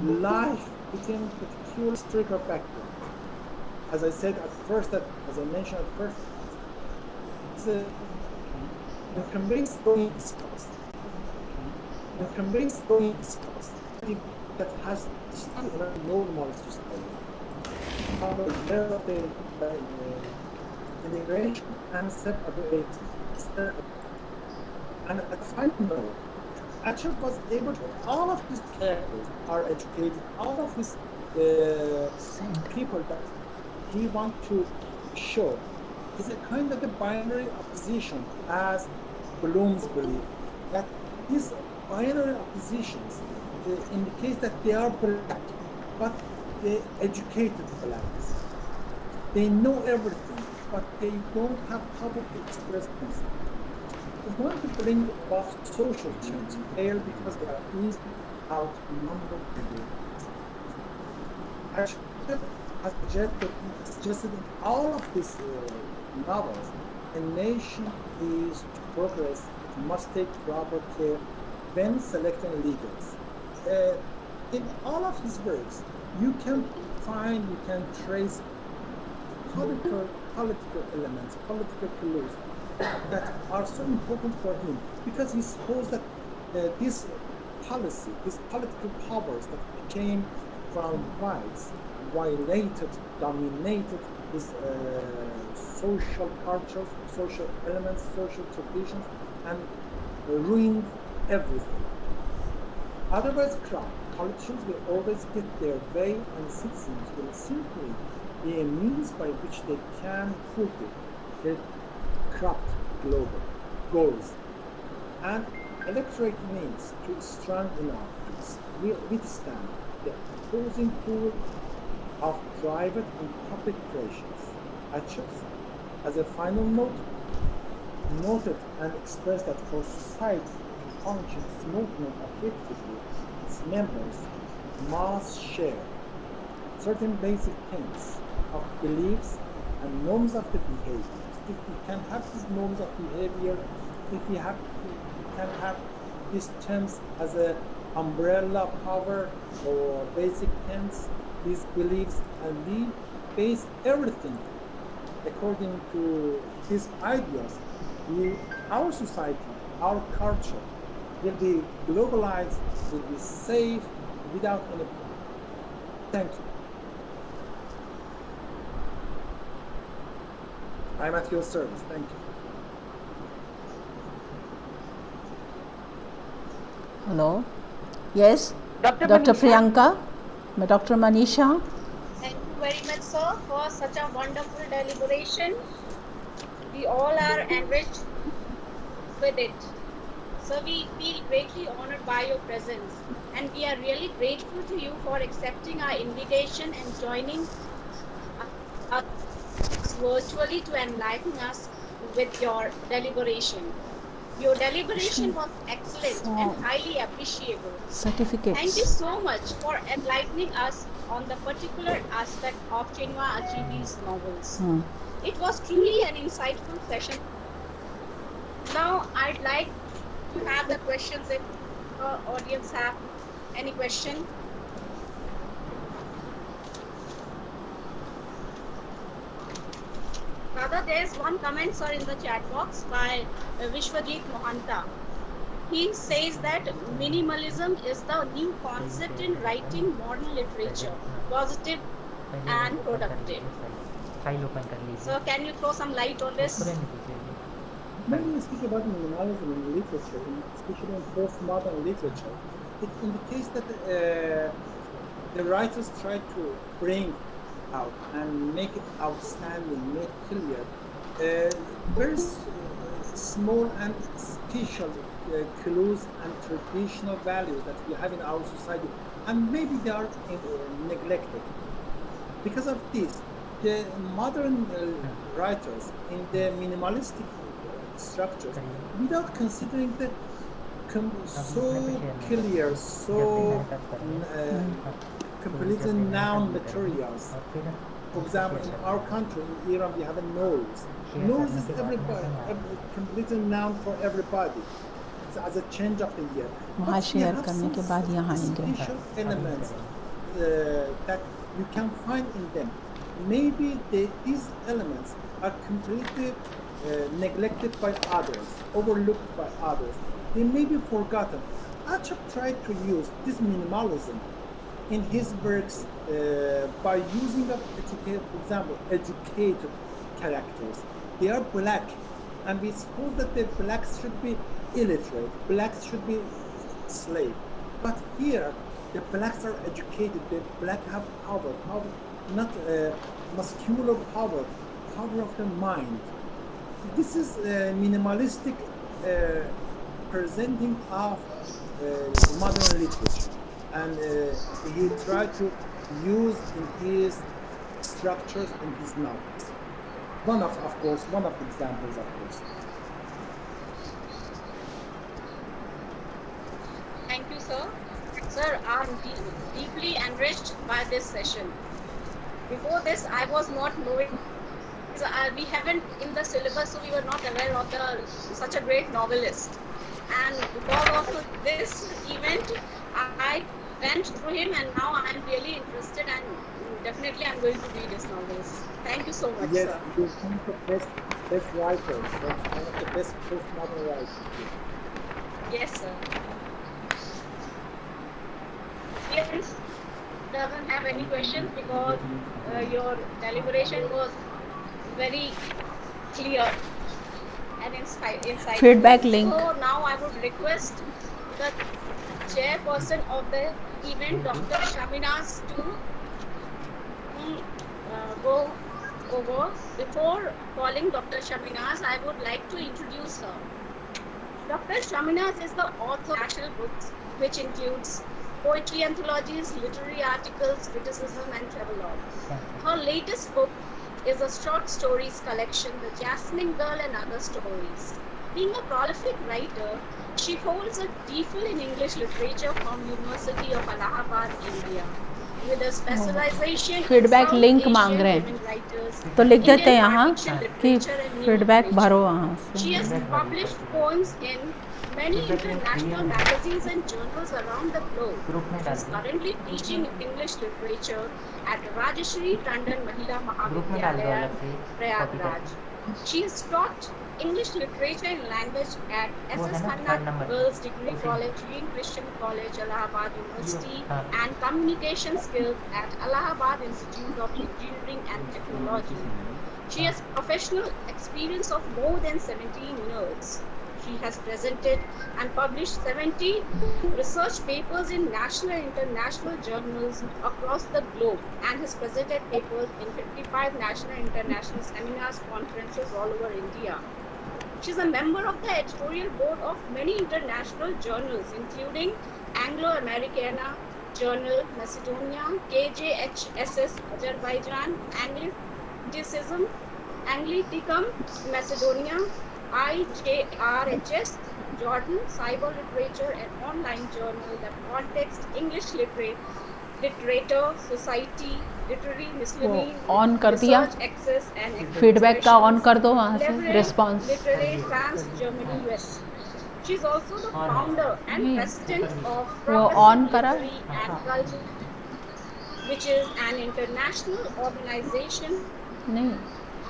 life within a peculiar historical background. As I said at first, as I mentioned at first, the conveying story discussed. The conveying story discussed that has normal society. There of the immigration and separation. And at the final note, Achebe was able to, all of these characters are educated, all of these people that he wants to show is a kind of a binary opposition, as Bloom's belief, that these binary oppositions indicate that they are black, but they educated blacks. They know everything, but they don't have publicly expressed themselves. We want to bring about social change there because they are easy outnumbered people. Achebe has suggested in all of these novels, a nation is to progress, it must take proper care when selecting leaders. In all of his works, you can find, you can trace political elements, political clues that are so important for him, because he supposed that this policy, these political powers that came from whites, violated, dominated his social cultures, social elements, social traditions, and ruined everything. Otherwise, politicians will always get their way, and citizens will simply be a means by which they can fulfill their corrupt global goals. And electorate needs to be strong enough to withstand the opposing pool of private and public creations. Achebe, as a final note, noted and expressed that for society to function smoothly and effectively, its members must share certain basic things of beliefs and norms of the behavior. If we can have these norms of behavior, if we can have these terms as an umbrella power or basic terms, these beliefs, and we base everything according to these ideas, our society, our culture will be globalized, will be safe without any problem. Thank you. I'm at your service. Thank you. Hello. Yes. Dr. Priyanka. Dr. Manisha. Thank you very much, sir, for such a wonderful deliberation. We all are enriched with it. So we feel greatly honored by your presence, and we are really grateful to you for accepting our invitation and joining us virtually to enlighten us with your deliberation. Your deliberation was excellent and highly appreciable. Certificates. Thank you so much for enlightening us on the particular aspect of Chinua Achebe's novels. It was truly an insightful session. Now I'd like to have the questions if the audience have any question. further, there is one comment, sir, in the chat box by Vishwajit Mohanta. He says that minimalism is the new concept in writing modern literature, positive and productive. So, can you throw some light on this? When we speak about minimalism in literature, especially in postmodern literature, it indicates that the writers try to bring out and make it outstanding, make clear very small and special clues and traditional values that we have in our society, and maybe they are neglected. Because of this, the modern writers in the minimalistic structures, without considering the so clear, so completely noun materials. For example, in our country, in Iran, we have a nose. Nose is everybody, completely noun for everybody. It's as a change of the year. वहाँ But we share have करने के some बाद यहाँ आएंगे special elements that you can find in them. Maybe these elements are completely neglected by others, overlooked by others. They may be forgotten. Achebe tried to use this minimalism in his works by using, for example, educated characters. They are black, and we suppose that the blacks should be illiterate, blacks should be slave. But here, the blacks are educated, the black have power, not muscular power, power of the mind. This is minimalistic presenting of modern literature, and he tried to use in his structures and his novels. One of the examples, of course. Thank you, sir. Sir, I'm deeply enriched by this session. Before this, I was not knowing. So, we haven't in the syllabus, so we were not aware of such a great novelist. And because of this event, I went through him, and now I'm really interested, and definitely I'm going to read his novels. Thank you so much, Yes, sir. he's one of the best writers. That's one of the best postmodern writers. Yes, sir. Yes, doesn't have any questions because your deliberation was very clear and insightful. Feedback link. So now I would request the chairperson of the event, Dr. Shaminas, to go over. Before calling Dr. Shaminas, I would like to introduce her. Dr. Shaminas is the author of national books, which includes poetry anthologies, literary articles, criticism, and travelogue. Her latest book is a short stories collection, The Jasmine Girl and Other Stories. Being a prolific writer, she holds a DPhil in English literature from University of Allahabad, India, with a specialization in feedback South link Asian मांग रहे women हैं writers, तो लिख देते हैं Indian यहाँ art fiction, कि literature, and new feedback literature. भरो वहाँ She से has published poems in many international magazines and journals around the globe. She is currently teaching English literature at Rajeshri Tandon Mahila Mahavidyalaya, Prayagraj. She has taught English literature and language at SS Khanna Girls Degree College, Green Christian College, Allahabad University, and communication skills at Allahabad Institute of Engineering and Technology. She has professional experience of more than 17 years. She has presented and published 70 research papers in national and international journals across the globe, and has presented papers in 55 national and international seminars, conferences all over India. She is a member of the editorial board of many international journals, including Anglo-Americana Journal, Macedonia, KJHSS, Azerbaijan, Angliticum, Macedonia, IJRHS, Jordan, Cyber Literature, and online journal, The Context, English Literature Society, Literary Miscellany, on कर दिया Research Access and feedback का on कर दो वहाँ से Leverage, response Literary France, Germany, US. She is also the founder and president of वो Progressive on करा Literary and Culture, which is an international organization नहीं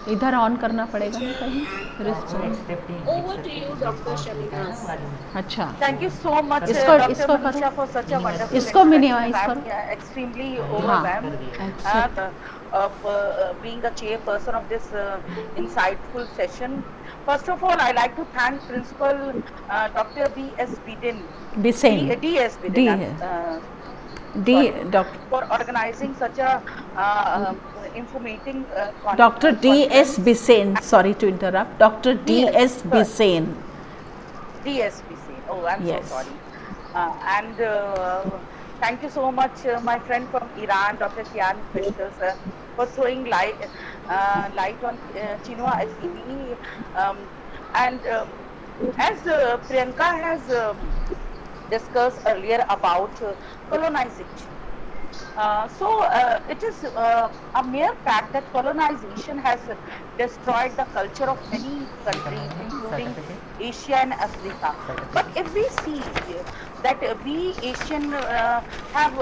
इधर ऑन करना पड़ेगा ना कहीं And response. over to you, Dr. Shaminaz. अच्छा Thank you so much, इसको Dr. इसको Manisha, करो, for such a wonderful इसको introduction, and मिनिमाइज I'm करो। extremely हाँ overwhelmed accept. of being a chairperson of this insightful session. First of all, I like to thank Principal Dr. B.S. Bidin, Bisen D.S. D Bidin, है D sorry, doctor for organizing such a informating doctor D S conference. Bisen, sorry to interrupt, doctor D D.S. S Bisen. DSP scene. Oh, I'm so yes sorry. And thank you so much, my friend from Iran, Dr. Kian Pishkal, sir, for throwing light on Chinua Achebe. Um, and as Priyanka has discussed earlier about colonization. It is a mere fact that colonization has destroyed the culture of many countries, including Asia and Africa. But if we see that have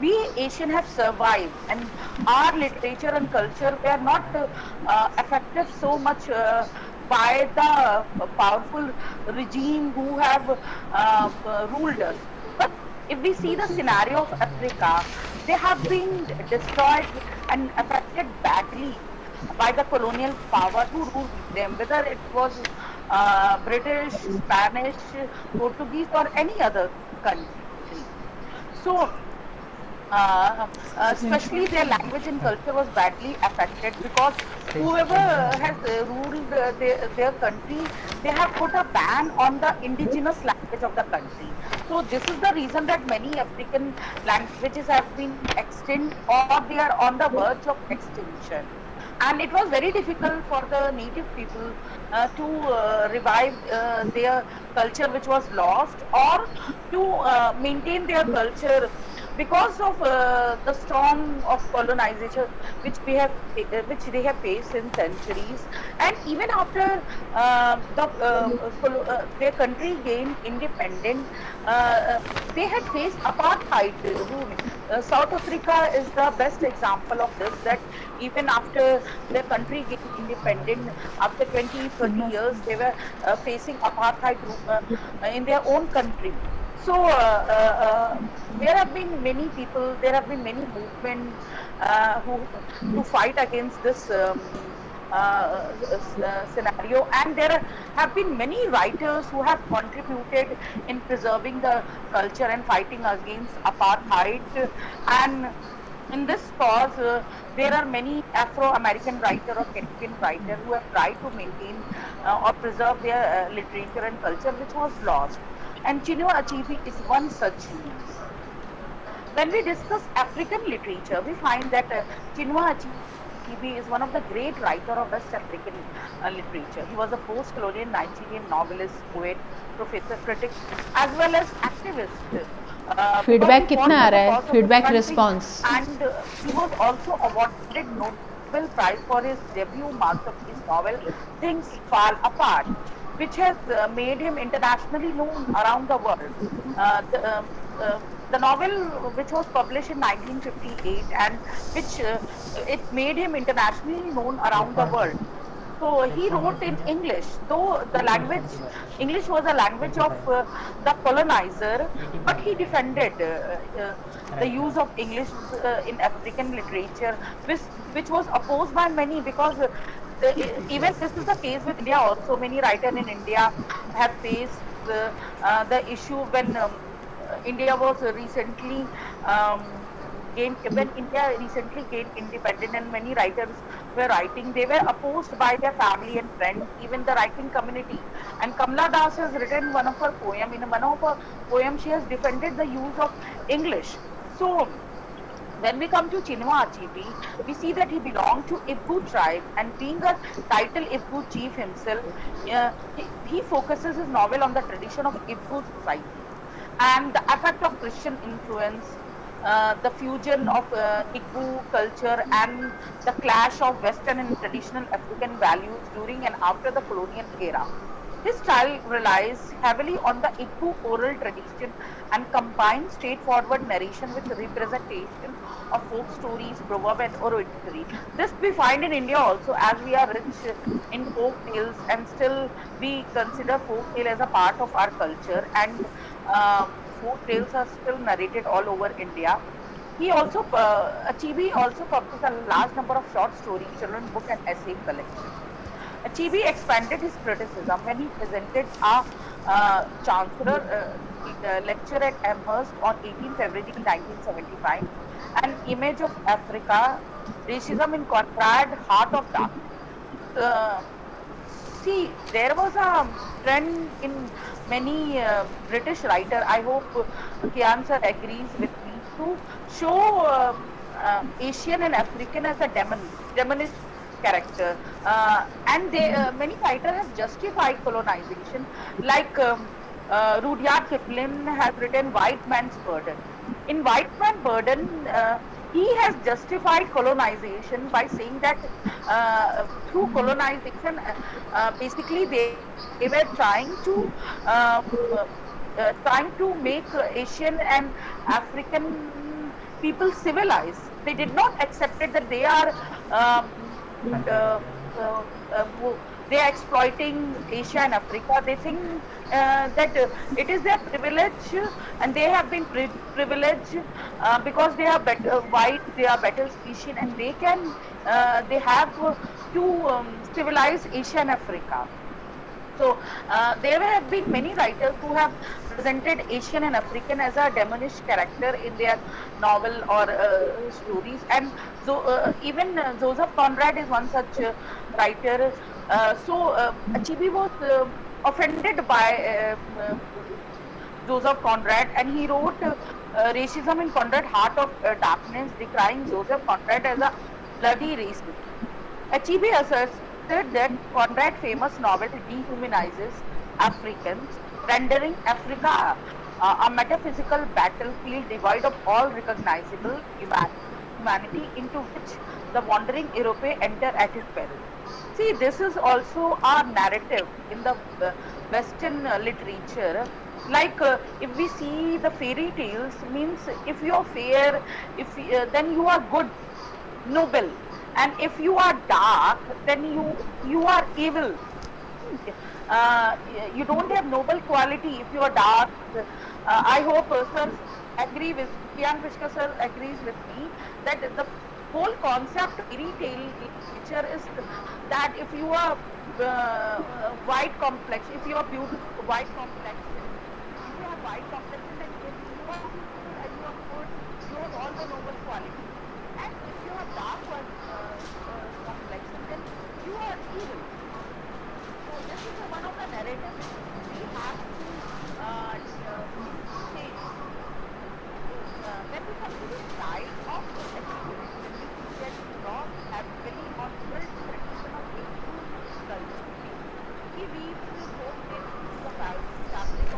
we Asian have survived, and our literature and culture were not affected so much by the powerful regime who have ruled us. But if we see the scenario of Africa, they have been destroyed and affected badly by the colonial power who ruled them, whether it was British, Spanish, Portuguese, or any other country. So, especially their language and culture was badly affected, because whoever has ruled their country, they have put a ban on the indigenous language of the country. So this is the reason that many African languages have been extinct, or they are on the verge of extinction. And it was very difficult for the native people to revive their culture which was lost, or to maintain their culture, because of the storm of colonization which they have faced in centuries. And even after their country gained independent, they had faced apartheid rule. South Africa is the best example of this, that even after their country gained independent, after 20, 30 years, they were facing apartheid in their own country. So there have been many people, there have been many movements who to fight against this scenario, and there have been many writers who have contributed in preserving the culture and fighting against apartheid. And in this cause, there are many Afro-American writer or Caribbean writer who have tried to maintain or preserve their literature and culture which was lost. And Chinua Achebe is one such name. When we discuss African literature, we find that Chinua Achebe is one of the great writer of West African literature. He was a post-colonial Nigerian novelist, poet, professor, critic, as well as activist. Because feedback he fought कितना आ for the रहा है, cause of his feedback country, response? and he was also awarded Nobel Prize for his debut masterpiece novel, Things Fall Apart, which has made him internationally known around the world. Uh, the, um, uh, the novel, which was published in 1958, and which it made him internationally known around the world. So he wrote in English, though the language, English was a language of the colonizer, but he defended the use of English in African literature, which was opposed by many, because even this is the case with India also. Many writers in India have faced the issue when India was recently when India recently gained independence, and many writers were writing, they were opposed by their family and friends, even the writing community. And Kamala Das has written one of her poem. In one of her poems, she has defended the use of English. So when we come to Chinua Achebe, we see that he belonged to Igbo tribe, and being a title Igbo chief himself, he focuses his novel on the tradition of Igbo society and the effect of Christian influence, the fusion of Igbo culture, and the clash of Western and traditional African values during and after the colonial era. His style relies heavily on the Igbo oral tradition and combines straightforward narration with representation of folk stories, proverb, and oratory. This we find in India also, as we are rich in folk tales, and still we consider folk tale as a part of our culture, and folk tales are still narrated all over India. He also, Achebe also published a large number of short stories, children book, and essay collections. Achebe expanded his criticism when he presented a chancellor lecture at Amherst on 18 February 1975, An Image of Africa, Racism in Conrad, Heart of Darkness. Uh, See, there was a trend in many British writer. I hope Kian sir agrees with me to show Asian and African as a demonish character, and they many writers have justified colonization, like Rudyard Kipling has written "White Man's Burden." In "White Man's Burden," he has justified colonization by saying that through colonization, basically they were trying to make Asian and African people civilized. They did not accept it that they are uh, uh, they are exploiting Asia and Africa. They think that it is their privilege, and they have been privileged because they are better white, they are better species, and they have to civilize Asia and Africa. So there have been many writers who have presented Asian and African as a demonish character in their novel or stories, and even Joseph Conrad is one such writer. Achebe was offended by Joseph Conrad, and he wrote Racism in Conrad, Heart of Darkness, decrying Joseph Conrad as a bloody racist. Achebe asserted that Conrad's famous novel dehumanizes Africans, rendering Africa a metaphysical battlefield devoid of all recognizable humanity, into which the wandering Europe enter at his peril. See, this is also a narrative in the Western literature. Like if we see the fairy tales, means if you are fair, then you are good, noble, and if you are dark, then you are evil. You don't have noble quality if you are dark. I hope sir agree with Kian Vishka sir agrees with me that the whole concept of fairy tale literature is that if you are white complex, if you are beautiful white complexion, if you have white complexion, then you are beautiful and you are good, you have all the noble qualities. And if you have dark one complexion, then you are evil. So this is one of the narratives which we have to change. When we come to the style of achievement, when we see that he draws heavily on oral tradition of Hindu culture, he weaves folk tales into the fabric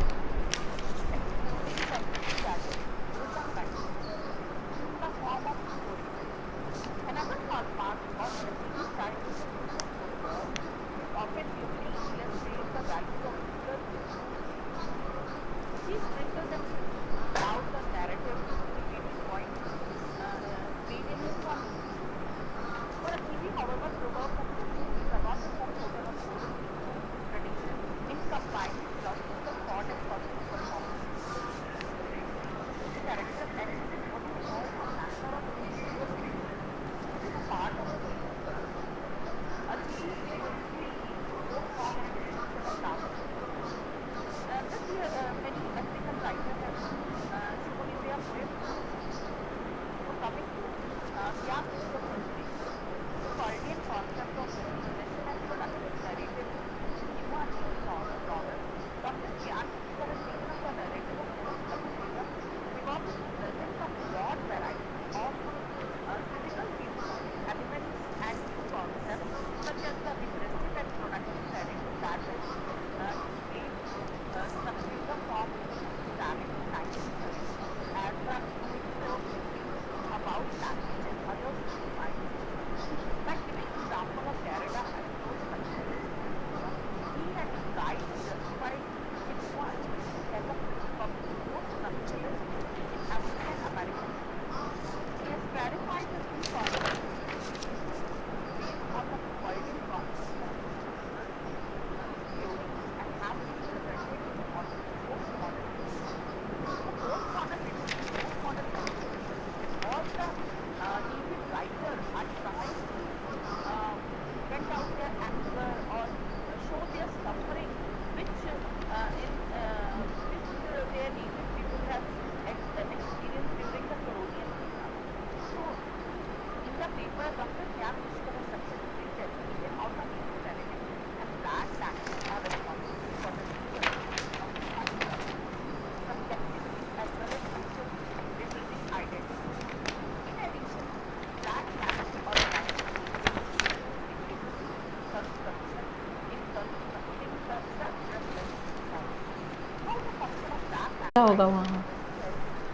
क्या होगा वहाँ?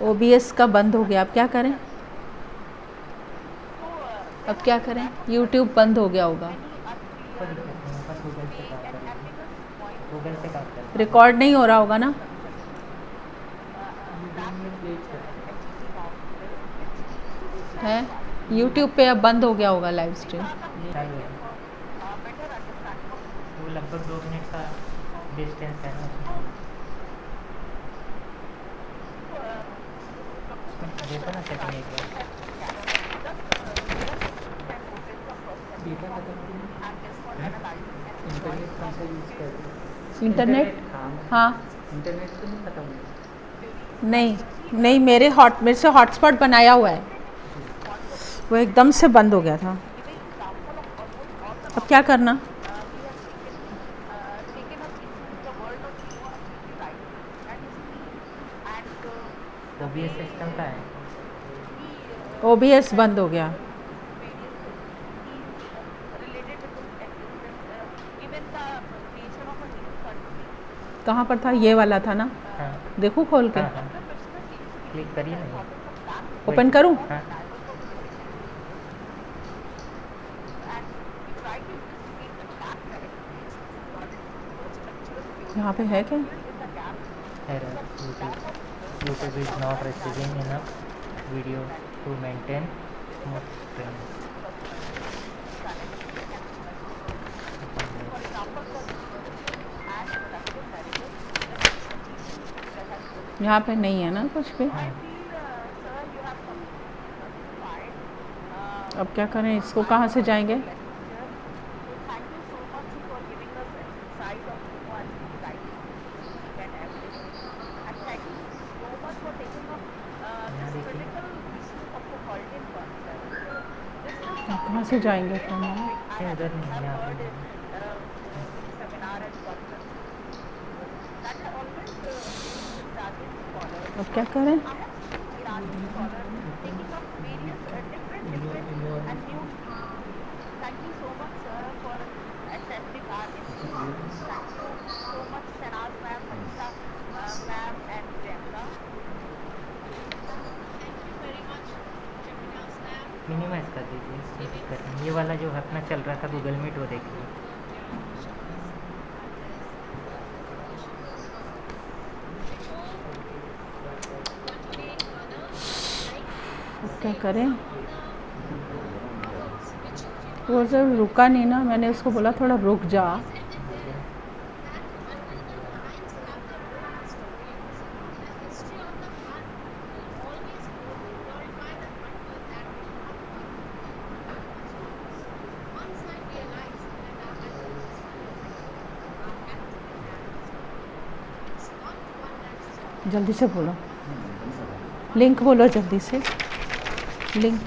OBS का बंद हो गया, अब क्या करें? अब क्या करें? YouTube बंद हो गया होगा। रिकॉर्ड नहीं हो रहा होगा ना? है YouTube पे अब बंद हो गया होगा लाइव स्ट्रीम। वो लगभग 2 मिनट का डिस्टेंस है ना। देखो ना सेटिंग एक बार। इंटरनेट कौन सा यूज़ कर रहे हो? इंटरनेट? हाँ। इंटरनेट तो नहीं खत्म हुआ? नहीं नहीं, मेरे से हॉटस्पॉट बनाया हुआ है, वो एकदम से बंद हो गया था। अब क्या करना? OBS सिस्टम का है। OBS बंद हो गया। कहाँ पर था? ये वाला था ना? हाँ देखूँ खोल के? हाँ हाँ, क्लिक करिए ना। ओपन करूँ? हाँ यहाँ पे है क्या? error YouTube is not receiving enough video to maintain smooth stream. यहाँ पे नहीं है ना कुछ भी? अब क्या करें? इसको कहाँ से जाएंगे? कहाँ से जाएंगे फिर? नहीं उधर नहीं है, यहाँ पे अब क्या करें? मिनिमाइज कर दीजिए, कोई दिक्कत नहीं। ये वाला जो अपना चल रहा था गूगल मीट वो देखिए। अब क्या करें? वो जब रुका नहीं ना, मैंने उसको बोला थोड़ा रुक जा। जल्दी से बोलो, लिंक बोलो जल्दी से, लिंक।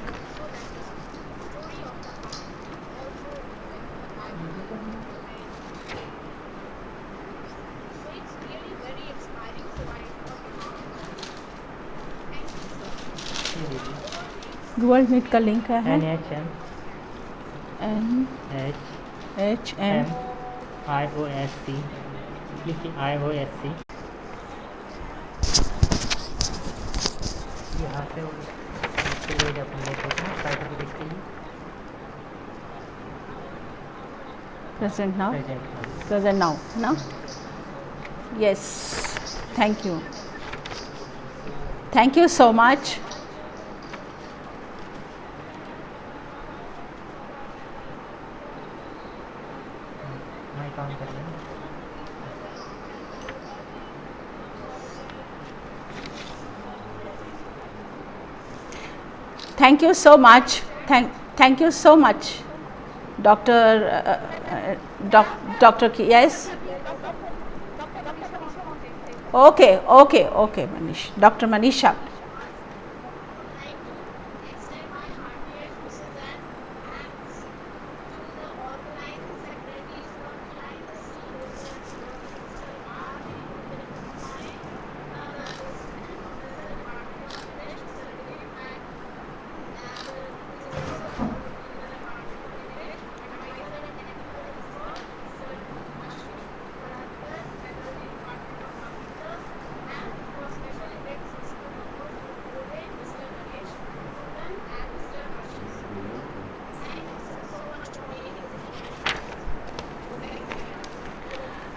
गूगल मीट का लिंक क्या है? NHMIOSC, लिखिए IOSC। यहाँ पे अपन लेते हैं सर्टिफिकेट के लिए। Present now? Present Present now, ना? Yes, thank you. Thank you so much. मैं काम कर रही हूँ। Thank you so much. Thank you so much, Doctor. Doctor. Yes. Okay, Manish. Dr. Manisha.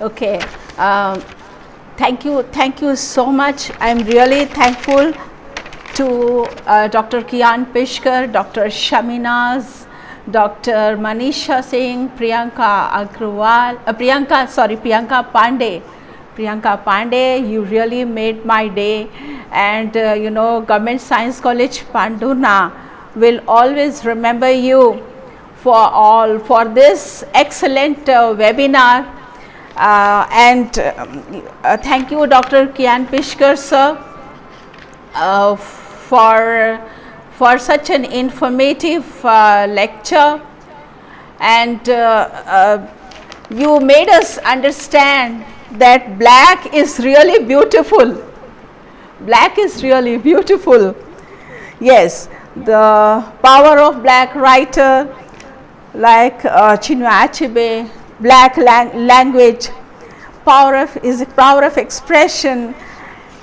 Okay. Um, thank you so much. I'm really thankful to Dr. Kian Pishkar, Dr. Shaminaz, Dr. Manisha Singh, Priyanka Pandey. Priyanka Pandey, you really made my day, and Government Science College Pandurna will always remember you for this excellent webinar. Thank you, Dr. Kian Pishkar sir, for such an informative lecture, and you made us understand that black is really beautiful. Black is really beautiful. Yes, the power of black writer like Chinua Achebe, black language, power of expression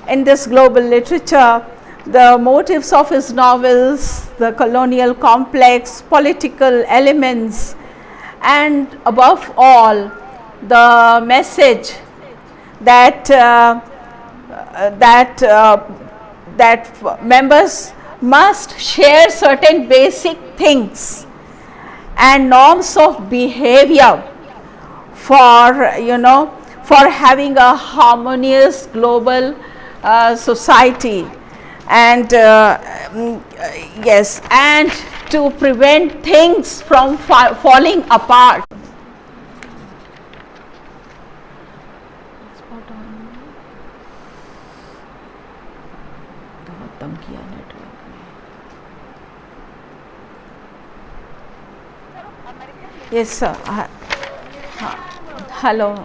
in this global literature, the motives of his novels, the colonial complex, political elements, and above all, the message that members must share certain basic things and norms of behavior for having a harmonious global society, and yes, and to prevent things from falling apart. Yes sir. Hello.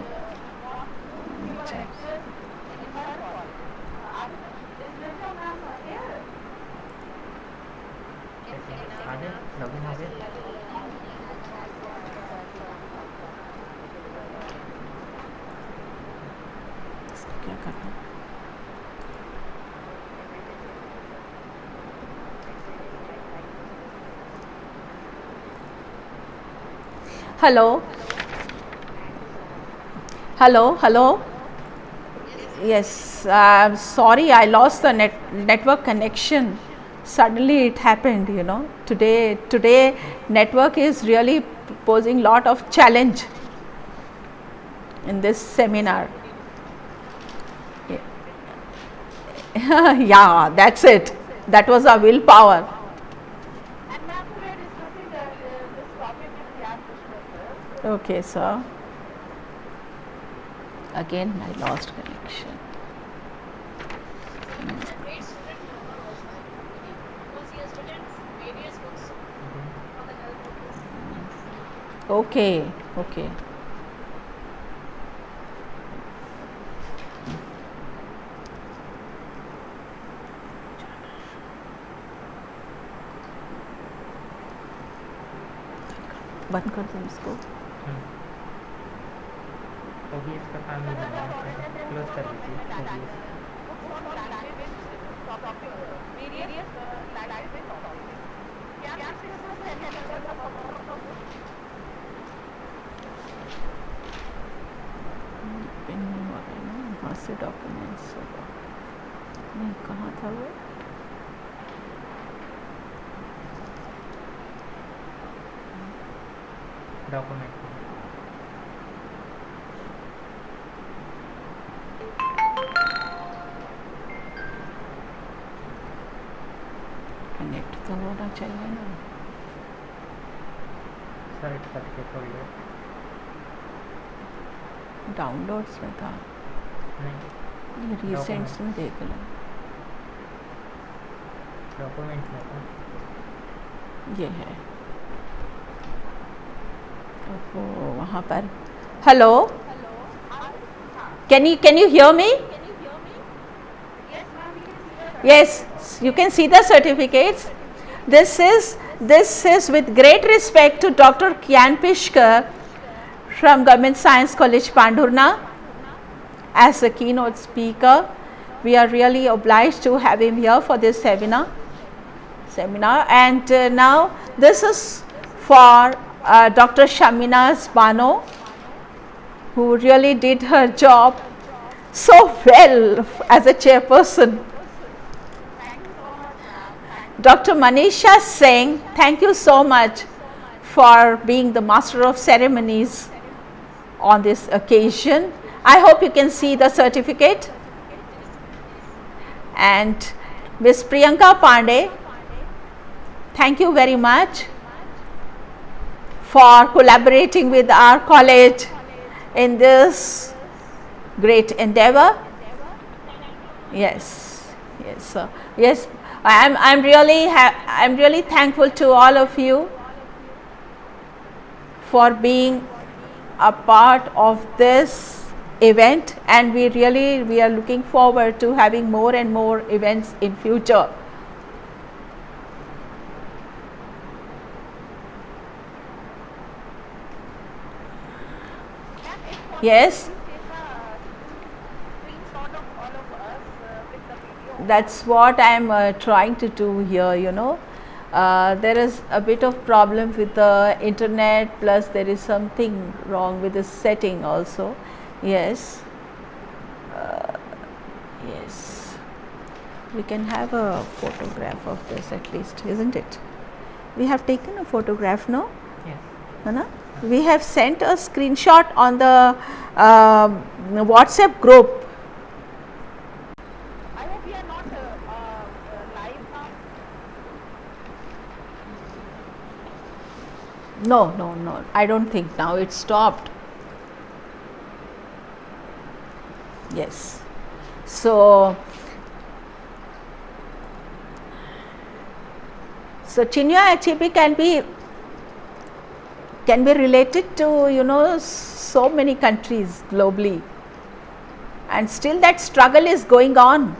Hello. Hello. Yes, I'm sorry, I lost the network connection. Suddenly it happened, Today network is really posing lot of challenge in this seminar. Yeah, that's it. That was our willpower. Okay, sir. Again, I lost connection. Okay. बंद कर दो इसको. OBS का काम नहीं हो रहा है, क्लोज कर दीजिए OBS. वहाँ से डॉक्यूमेंट्स होगा. नहीं, कहाँ था वो? डॉक्यूमेंट कनेक्ट तो होना चाहिए ना. सर्च करके खोल लो. डाउनलोड्स में था. नहीं, रिसेंट्स में देख लो. डॉक्यूमेंट में था. ये है तो वहाँ पर. Hello, can you hear me? Yes, you can see the certificates. This is with great respect to Dr. Kian Pishkar from Government Science College Pandurna as a keynote speaker. We are really obliged to have him here for this seminar. And now this is for Dr. Shaminaz Bano. who really did her job so well as a chairperson. Dr. Manisha Singh, thank you so much for being the master of ceremonies on this occasion. I hope you can see the certificate. And Ms. Priyanka Pandey, thank you very much for collaborating with our college in this great endeavor. Yes, yes, sir. Yes, I'm really thankful to all of you for being a part of this event, and we are looking forward to having more and more events in future. Yes, that's what I am trying to do here, you know. There is a bit of problem with the internet, plus there is something wrong with the setting also. Yes, yes, we can have a photograph of this at least, isn't it? We have taken a photograph, no? Yes. Anna? We have sent a screenshot on the WhatsApp group. I hope we are not live now. No, I don't think now it stopped. Yes. So Chinua Achebe can be related to, you know, so many countries globally, and still that struggle is going on.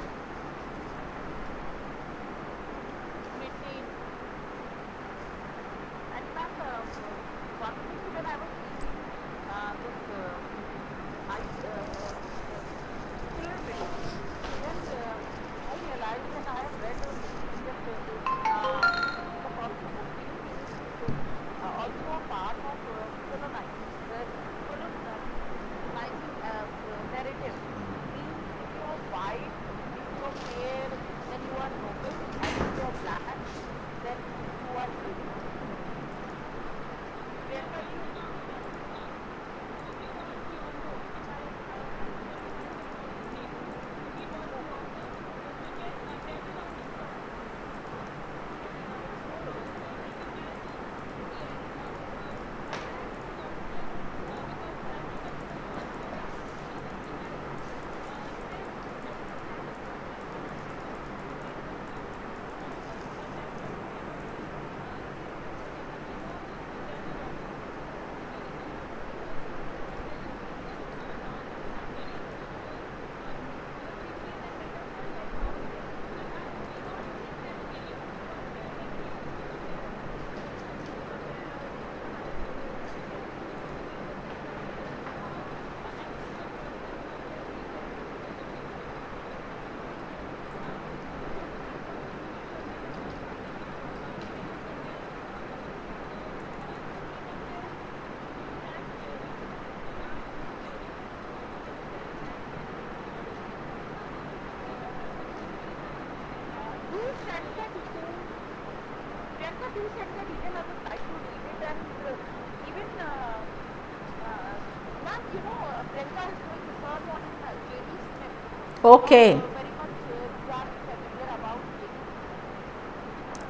Okay.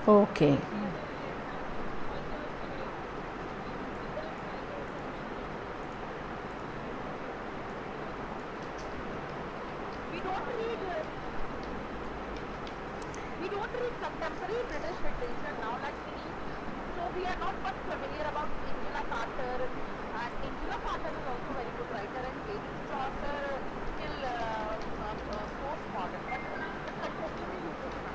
Okay. We don't read contemporary British literature now, like so we are not much familiar about Angela Carter, and Angela Carter is also a very good writer, and Lady Chaucer still postmodern, but contemporary literature.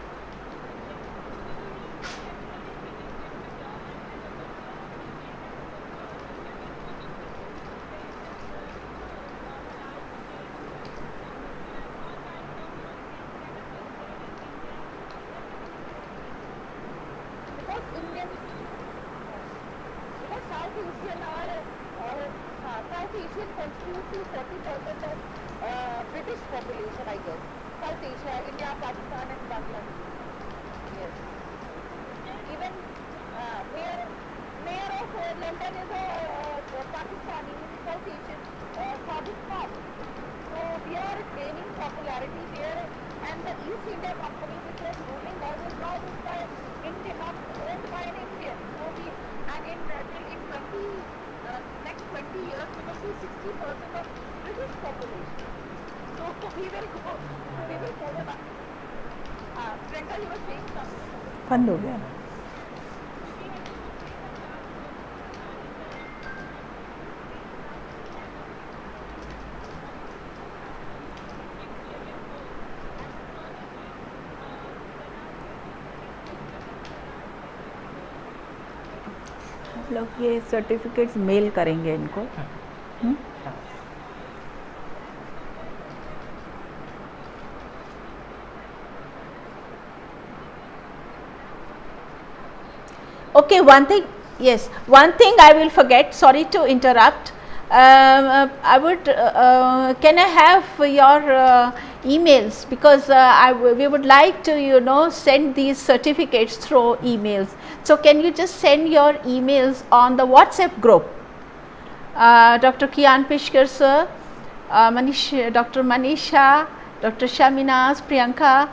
South Asian contribute to 40% of British population, I guess. South Asia, India, Pakistan, and Bangladesh. Yes. Even mayor of London is a Pakistani, South Asian, Sadiq Khan. So we are gaining popularity there, and the East India Company, which was ruling us, is now owned by an Indian. So and in 20 years, we will see 60% of British population. So we will go back. Priyanka, you were saying something? बंद हो गया. हम लोग ये certificates mail करेंगे इनको. Okay, one thing I will forget, sorry to interrupt. I would, can I have your emails, because we would like to send these certificates through emails. So can you just send your emails on the WhatsApp group? Dr. Kian Pishkar sir, Dr. Manisha, Dr. Shaminaz, Priyanka.